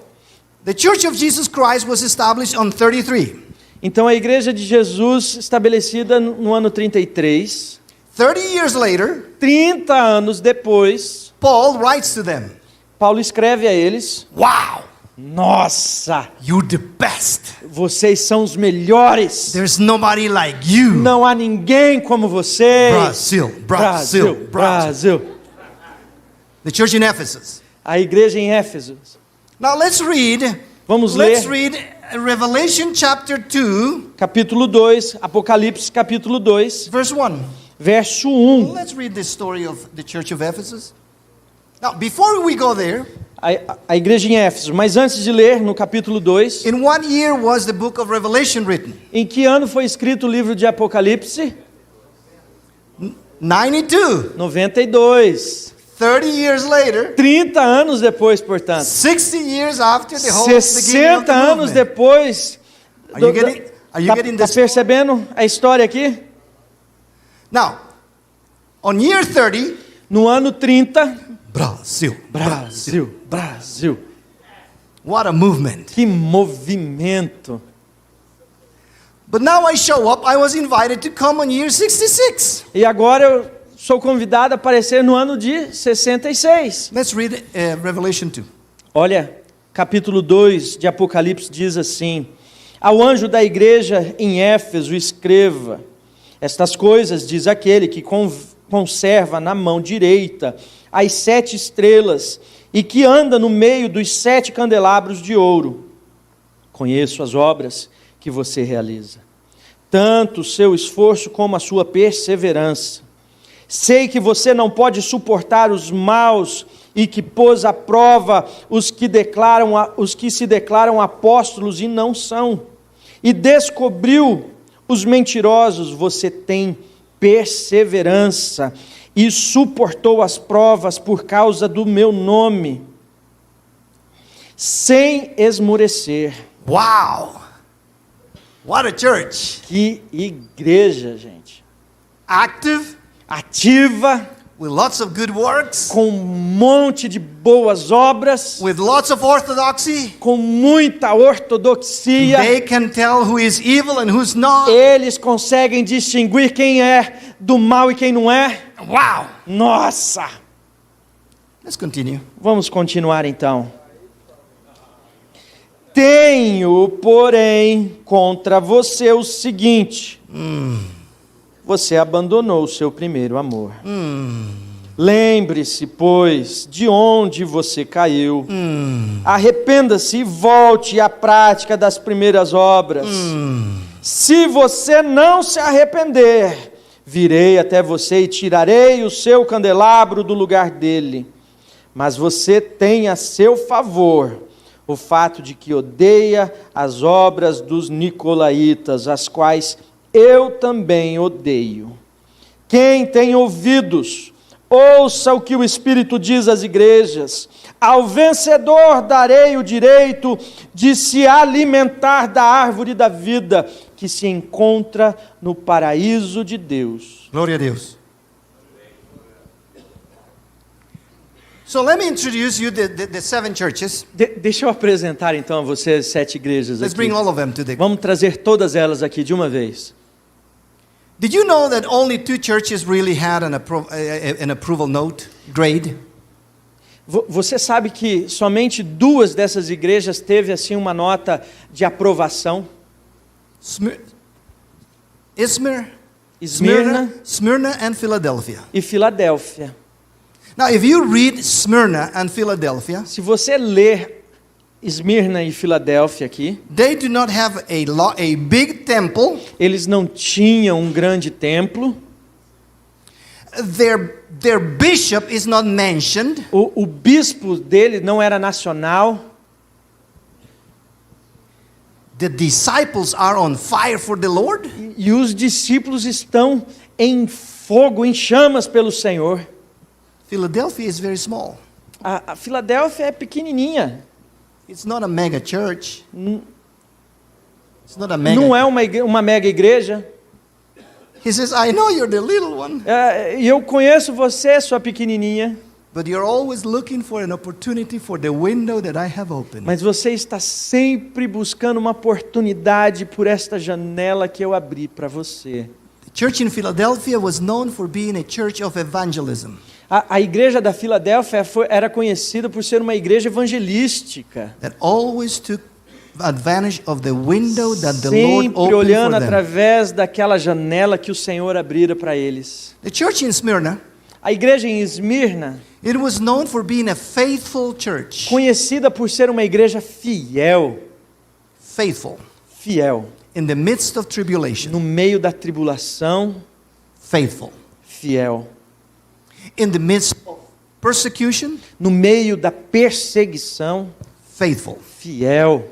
the Church of Jesus Christ was established on 33. Então a igreja de Jesus estabelecida no ano 33. 30 years later, 30 anos depois, Paul writes to them. Paulo escreve a eles: Wow! Nossa, You're the best. vocês são os melhores. There's nobody like you. Não há ninguém como vocês. Brasil. Brasil. The church in Ephesus. A igreja em Éfeso. Now let's read. Vamos Let's ler read Revelation chapter 2, capítulo 2, Apocalipse capítulo 2, verse 1. verso 1. Let's read the story of the church of Ephesus. Now, before we go there, A igreja em Éfeso. Mas antes de ler no capítulo 2, in what year was the book of Revelation written? em que ano foi escrito o livro de Apocalipse? 92. 92. 30 years later, 30 anos depois, portanto. 60 years after the whole beginning of 60 the anos movement. depois. Are you getting Tá this? percebendo a história aqui? Now, on year 30, No ano 30, Brasil. Brasil. What a movement. Que movimento. But now I show up, I was invited to come on year 66. E agora eu sou convidado a aparecer no ano de 66. Let's read Revelation 2. Olha, capítulo 2 de Apocalipse diz assim: Ao anjo da igreja em Éfeso escreva: Estas coisas diz aquele que conserva na mão direita as 7 estrelas e que anda no meio dos 7 candelabros de ouro. Conheço as obras que você realiza, tanto o seu esforço como a sua perseverança. Sei que você não pode suportar os maus e que pôs à prova os que se declaram apóstolos e não são, e descobriu os mentirosos. Você tem perseverança e suportou as provas por causa do meu nome, sem esmorecer. Wow! What a church! Que igreja, gente! Active, Ativa, with lots of good works, com um monte de boas obras, with lots of orthodoxy. com muita ortodoxia. They can tell who is evil and who's not. Eles conseguem distinguir quem é do mal e quem não é. Wow! Nossa! Let's continue. Vamos continuar então. Tenho, porém, contra você o seguinte: você abandonou o seu primeiro amor. Lembre-se, pois, de onde você caiu. Arrependa-se e volte à prática das primeiras obras. Se você não se arrepender, virei até você e tirarei o seu candelabro do lugar dele. Mas você tem a seu favor o fato de que odeia as obras dos nicolaítas, as quais eu também odeio. Quem tem ouvidos, ouça o que o Espírito diz às igrejas. Ao vencedor darei o direito de se alimentar da árvore da vida, que se encontra no paraíso de Deus. Glória a Deus. So let me introduce you the 7 churches. Deixa eu apresentar então a você as 7 igrejas Let's aqui. bring all of them to the... Vamos trazer todas elas aqui de uma vez. Did you know that only 2 churches really had an approval note, grade? Você sabe que somente 2 dessas igrejas teve assim uma nota de aprovação? Esmirna and Philadelphia. e Filadélfia. Now, if you read Smyrna and Philadelphia, Se você ler Esmirna e Filadélfia aqui, they do not have a big temple. eles não tinham um grande templo. Their bishop is not mentioned. O bispo dele não era nacional. The disciples are on fire for the Lord. E os discípulos estão em fogo, em chamas pelo Senhor. Philadelphia is very small. A Filadélfia é pequenininha. It's not a mega church. It's not a mega. Não é uma mega igreja. He says, I know you're the little one. E eu conheço você, sua pequenininha. But you're always looking for an opportunity for the window that I have opened. Mas você está sempre buscando uma oportunidade por esta janela que eu abri para você. The church in Philadelphia was known for being a church of evangelism. A igreja da Filadélfia era conhecida por ser uma igreja evangelística. That always took advantage of the window that the Lord Sempre opened olhando for them. através daquela janela que o Senhor abrira para eles. The church in Smyrna, A igreja em Esmirna, it was known for being a faithful church. conhecida por ser uma igreja fiel, Faithful. fiel, In the midst of tribulation. no meio da tribulação, Faithful. fiel, In the midst of persecution. no meio da perseguição, Faithful. fiel,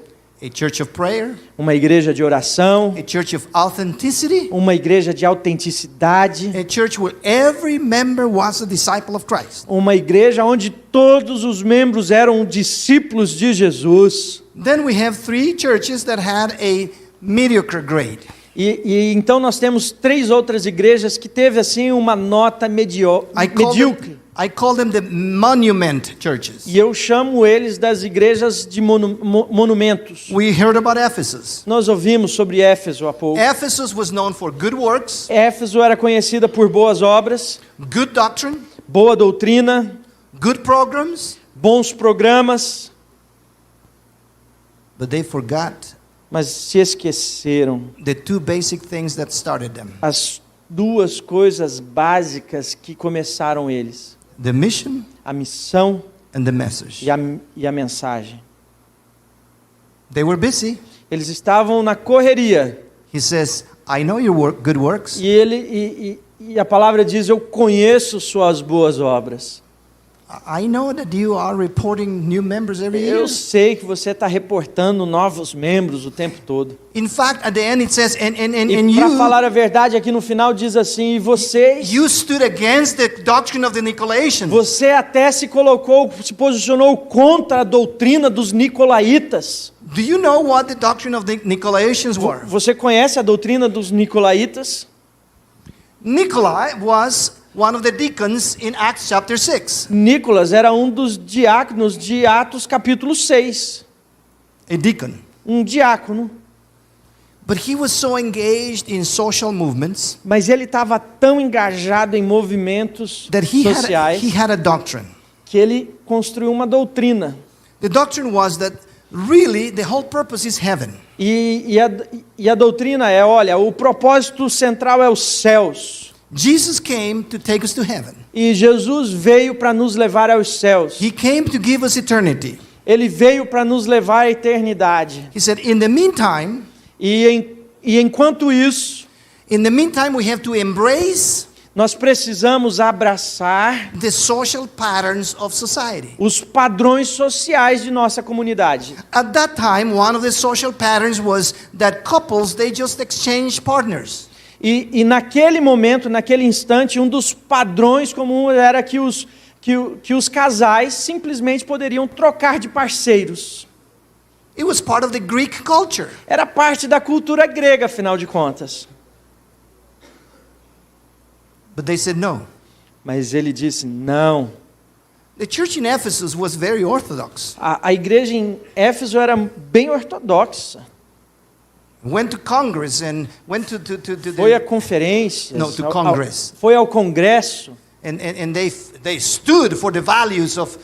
A church of prayer. uma igreja de oração, A church of authenticity. uma igreja de autenticidade, A church where every member was a disciple of Christ. uma igreja onde todos os membros eram discípulos de Jesus. Then we have 3 churches that had a mediocre grade. E então nós temos 3 outras igrejas que teve assim uma nota medíocre. I call them the monument churches. E eu chamo eles das igrejas de monumentos. We heard about Ephesus. Nós ouvimos sobre Éfeso há pouco. Ephesus was known for good works, Éfeso era conhecida por boas obras, good doctrine, boa doutrina, good programs, bons programas, but they forgot mas se esqueceram the 2 basic things that started them. as 2 coisas básicas que começaram eles: The mission a missão and the message. e a mensagem. They were busy. Eles estavam na correria. He says, I know your good works. E a palavra diz: eu conheço suas boas obras. I know that you are reporting new members every year. Eu sei que você está reportando novos membros o tempo todo. In fact, at the end it says, and E para falar a verdade, aqui no final diz assim: e vocês, you stood against the doctrine of the Nicolaitans. você até se posicionou contra a doutrina dos nicolaítas. Do you know what the doctrine of the Nicolaitans were? Você conhece a doutrina dos nicolaítas? Nikolai was one of the deacons in Acts chapter 6. Nicolas era um dos diáconos de Atos capítulo 6. A deacon. Um diácono. But he was so engaged in social movements Mas ele estava tão engajado em movimentos that sociais he had a doctrine. que ele construiu uma doutrina. The doctrine was that really the whole purpose is heaven. E a doutrina é, olha, o propósito central é os céus. Jesus came to take us to heaven. E Jesus veio para nos levar aos céus. He came to give us eternity. Ele veio para nos levar à eternidade. He said, in the meantime, E enquanto isso, we have to embrace nós precisamos abraçar the social patterns of society. os padrões sociais de nossa comunidade. At that time, one of the social patterns was that couples, they just exchange partners. E naquele momento, naquele instante, um dos padrões comuns era que os casais simplesmente poderiam trocar de parceiros. It was part of the Greek culture. Era parte da cultura grega, afinal de contas. But they said no. Mas ele disse não. The church in Ephesus was very orthodox. A igreja em Éfeso era bem ortodoxa. Went to Congress and went to Foi a conferências. No, to Congress. Foi ao congresso. And they stood for the values of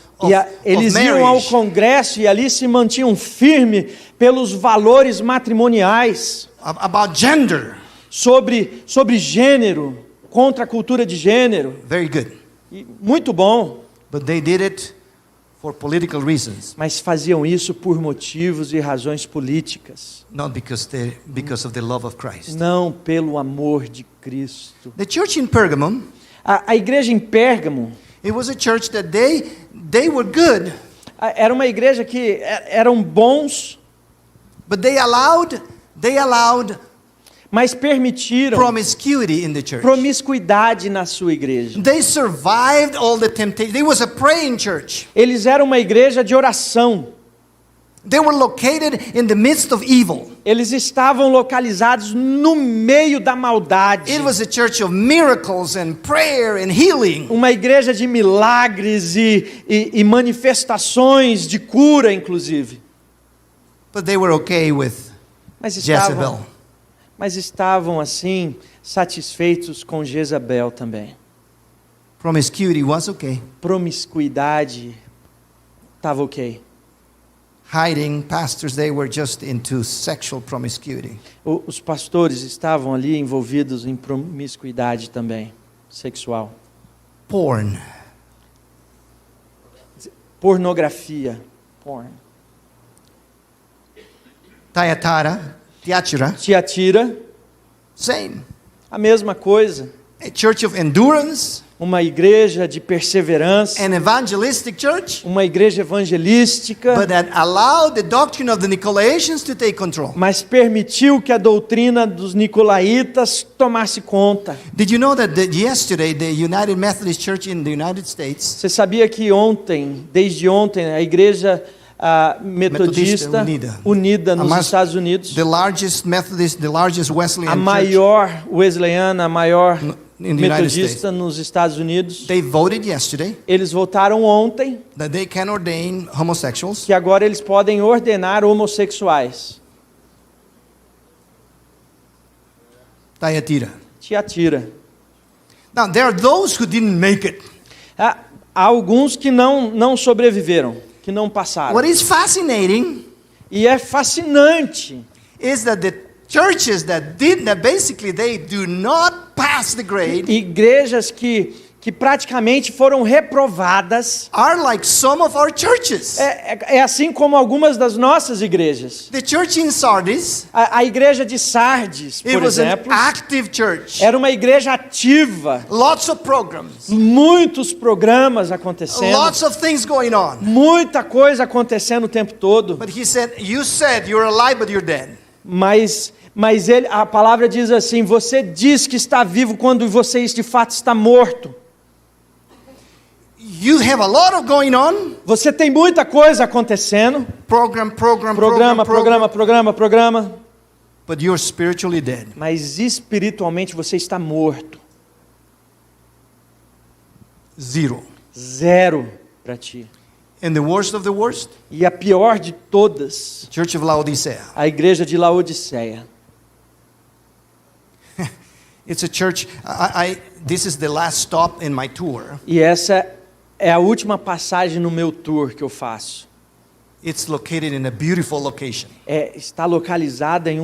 Eles iam ao marriage. congresso e ali se mantinham firmes pelos valores matrimoniais, About gender. sobre gênero, contra a cultura de gênero. Very good. E muito bom. But they did it for political reasons, Mas faziam isso por motivos e razões políticas. not because of the love of Christ. Não pelo amor de Cristo. The church in Pergamum, A igreja em Pérgamo it was a church that they were good, era uma igreja que eram bons, but they allowed mas permitiram promiscuity in the church. promiscuidade na sua igreja. They survived all the temptation. They was a praying church. Eles eram uma igreja de oração. They were located in the midst of evil. Eles estavam localizados no meio da maldade. It was a church of miracles and prayer and healing. Uma igreja de milagres e manifestações de cura, inclusive. But they were okay with Jezebel. Mas estavam assim satisfeitos com Jezabel também. Promiscuity was okay. Promiscuidade estava ok. Hiding pastors, they were just into sexual promiscuity. Os pastores estavam ali envolvidos em promiscuidade também, sexual. Porn. Pornografia. Porn. Tiatira, Same. a mesma coisa. A church of endurance, Uma igreja de perseverança, an evangelistic church, uma igreja evangelística, but that allowed the doctrine of the Nicolaitans to take control. mas permitiu que a doutrina dos nicolaítas tomasse conta. Did you know that yesterday the United Methodist Church in the United States, Você sabia que desde ontem, a igreja metodista unida nos Estados Unidos, the largest Methodist, the largest Wesleyan a church maior wesleyana, a maior in the United metodista States, nos Estados Unidos, they voted yesterday eles votaram ontem that they can ordain homosexuals. que agora eles podem ordenar homossexuais. Tiatira. Now there are those who didn't make it. Há alguns que não sobreviveram, que não passaram. What is fascinating E é fascinante is that the churches that basically they do not pass the grade igrejas que praticamente foram reprovadas. are like some of our churches. É assim como algumas das nossas igrejas. The church in Sardis, A igreja de Sardes, it por was an exemplo, active church. era uma igreja ativa. Lots of programs, Muitos programas acontecendo. lots of things going on. Muita coisa acontecendo o tempo todo. But he said, you said you're alive but you're dead. Mas a palavra diz assim: você diz que está vivo quando você de fato está morto. You have a lot of going on. Você tem muita coisa acontecendo. Programa. But you're spiritually dead. Mas espiritualmente você está morto. Zero para ti. And the worst of the worst, E a pior de todas, Church of Laodicea. a igreja de Laodiceia. It's a church. This is the last stop in my tour. E essa é a última passagem no meu tour que eu faço. It's located in a beautiful location. Está localizada em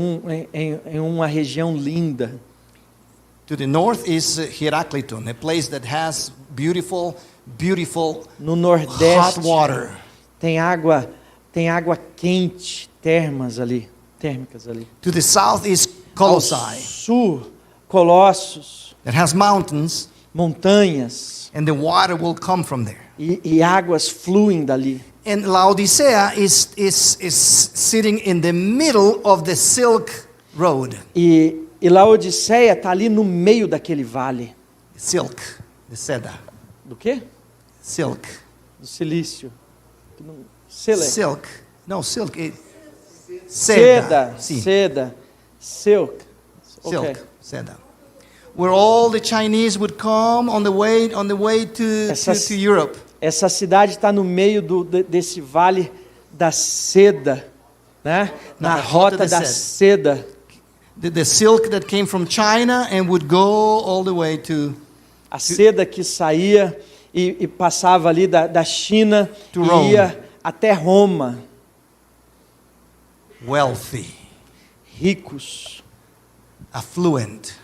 uma região linda. To the north is Heraklion, a place that has beautiful No nordeste hot water. tem água quente, térmicas ali. To the south is Ao Colossae, sul, Colossos, that has mountains, montanhas and the water will come from there. e águas fluem dali. And Laodicea is sitting in the middle of the Silk Road. E Laodiceia está ali no meio daquele vale. Silk, the seda. Do quê? Silk. Do silício. Silk. No, silk. Seda. Seda. Silk. Silk. Okay. Seda. Where all the Chinese would come on the way to Europe. Essa cidade está no meio desse vale da seda, né? Na rota da seda. The silk that came from China and would go all the way to. A seda que saía e passava ali da China e ia até Roma. Wealthy. Ricos. Affluent.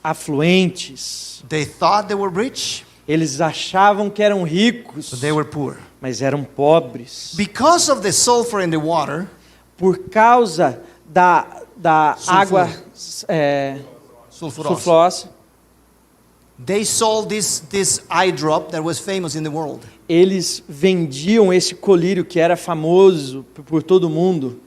Afluentes. They thought they were rich. Eles achavam que eram ricos, But they were poor. mas eram pobres. Because of the sulfur in the water. Por causa da água sulfurosa. They sold this eye drop that was famous in the world. Eles vendiam esse colírio que era famoso por todo mundo.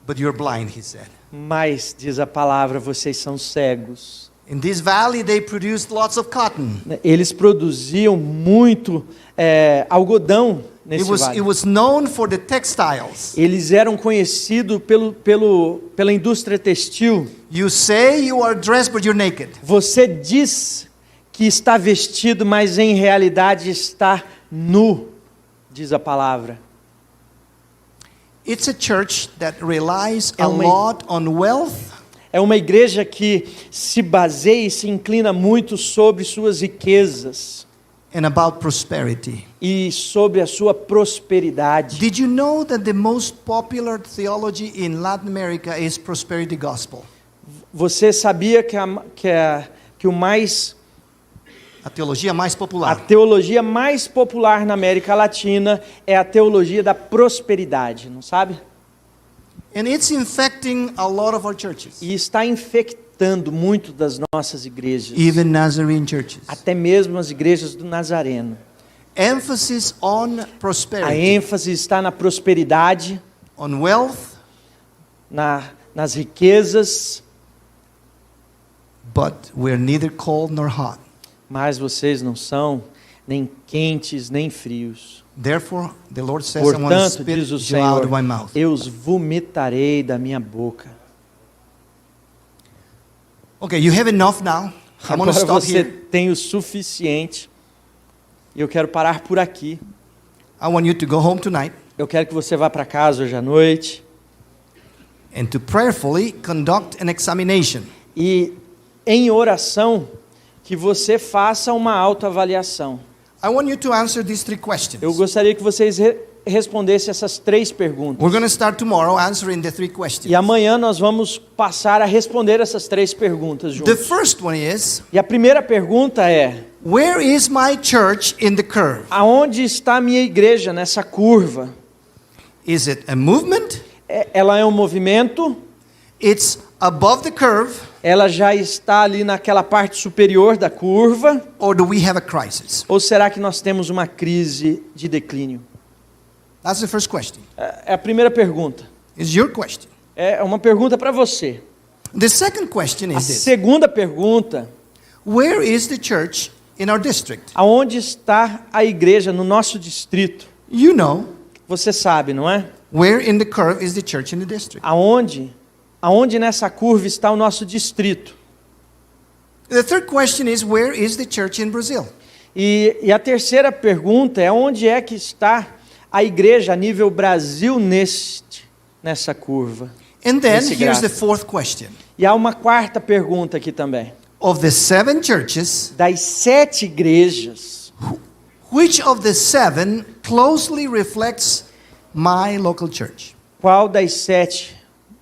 But you're blind, he said. Mas, diz a palavra, vocês são cegos. In this valley they produced lots of cotton. Eles produziam muito algodão nesse vale. It was known for the textiles. Eles eram conhecidos pela indústria textil. You say you are dressed, but you're naked. Você diz que está vestido, mas em realidade está nu, diz a palavra. It's a church that relies a lot on wealth. É uma igreja que se baseia e se inclina muito sobre suas riquezas. And about prosperity. E sobre a sua prosperidade. Did you know that the most popular theology in Latin America is prosperity gospel? Você sabia que o mais A teologia mais popular. A teologia mais popular na América Latina é a teologia da prosperidade, não sabe? And it's infecting a lot of our churches. E está infectando muito das nossas igrejas. Even Nazarene churches. Até mesmo as igrejas do Nazareno. Emphasis on prosperity. A ênfase está na prosperidade, on wealth, nas riquezas. But we're neither cold nor hot. Mas vocês não são nem quentes nem frios. Therefore, the Lord says, I want to spit you out of my mouth. Eu os vomitarei da minha boca. Okay, you have enough now. I want to stop você here. tem o suficiente. E eu quero parar por aqui. I want you to go home tonight. Eu quero que você vá para casa hoje à noite. And to prayerfully conduct an examination. E em oração que você faça uma autoavaliação. I want you to answer these three questions. Eu gostaria que vocês respondessem essas 3 perguntas. We're going to start tomorrow answering the 3 questions. E amanhã nós vamos passar a responder essas 3 perguntas juntos. The first one is, e a primeira pergunta é: where is my church in the curve? Aonde está a minha igreja nessa curva? Is it a movement? Ela é um movimento? It's above the curve? Ela já está ali naquela parte superior da curva? Or do we have a crisis? Ou será que nós temos uma crise de declínio? That's the first question. É a primeira pergunta. It's your question. É uma pergunta para você. The second question A is this. segunda pergunta: where is the church in our district? Aonde está a igreja no nosso distrito? You know. Você sabe, não é? Where in the curve is the church in the district? Aonde nessa curva está o nosso distrito? The third question is, where is the church in Brazil? E a terceira pergunta é: onde é que está a igreja a nível Brasil nessa curva? And then here's the fourth question. E há uma quarta pergunta aqui também. Of the 7 churches, Das 7 igrejas, which of the 7 closely reflects my local church? qual das 7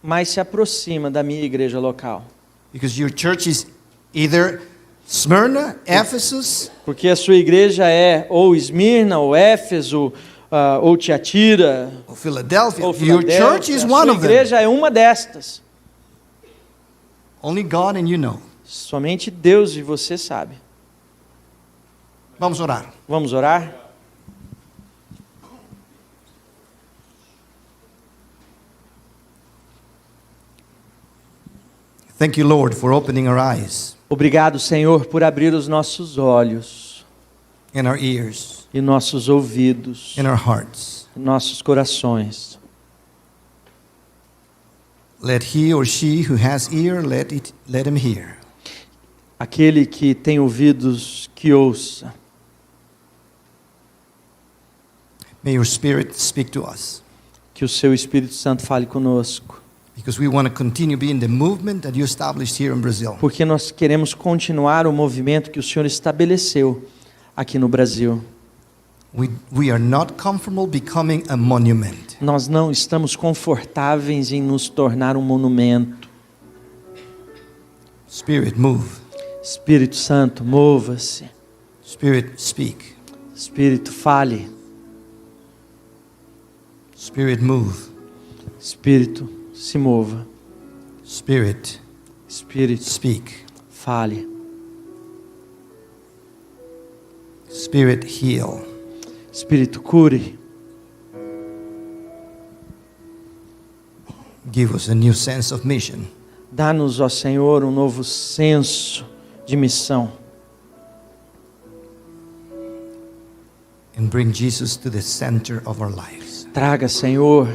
mais se aproxima da minha igreja local? Because your church is either Smyrna, Ephesus, Porque a sua igreja é ou Esmirna, ou Éfeso, ou Tiatira, or Philadelphia. ou Your church Filadélfia. is A one sua of them. igreja é uma destas. Only God and you know. Somente Deus e você sabe. Vamos orar. Vamos orar? Thank you, Lord, for opening our eyes Obrigado, Senhor, por abrir os nossos olhos and our ears e nossos ouvidos, and our hearts. nossos corações. Let he or she who has ear, let him hear. Aquele que tem ouvidos, que ouça. May your Spirit speak to us, Que o seu Espírito Santo fale conosco. because we want to continue being the movement that you established here in Brazil. Porque nós queremos continuar o movimento que o Senhor estabeleceu aqui no Brasil. We are not comfortable becoming a monument. Nós não estamos confortáveis em nos tornar um monumento. Spirit, move. Espírito Santo, mova-se. Spirit, speak. Espírito, fale. Spirit, move. Espírito, se mova. Spirit, Espírito, speak. fale. Spirit, heal. Espírito, cure. Give us a new sense of mission. Dá-nos, ó Senhor, um novo senso de missão. And bring Jesus to the center of our lives. Traga, Senhor,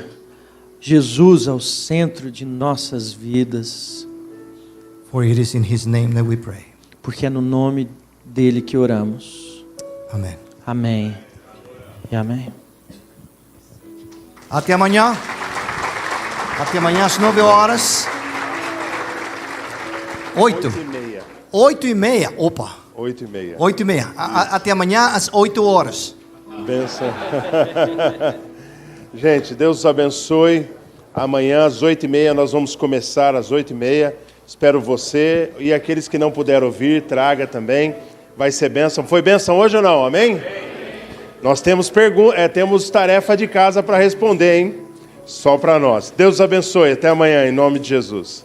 Jesus ao centro de nossas vidas. For it is in his name that we pray. Porque é no nome dele que oramos. Amen. Amém. E amém. Até amanhã. Até amanhã às 9 horas. 8. 8h30. 8h30. Opa. 8h30. 8h30. Até amanhã às 8 horas. Benção. Gente, Deus os abençoe. Amanhã às 8h30 nós vamos começar às 8h30. Espero você e aqueles que não puderam vir, traga também. Vai ser bênção. Foi bênção hoje ou não? Amém? Nós temos temos tarefa de casa para responder, hein? Só para nós. Deus os abençoe. Até amanhã, em nome de Jesus.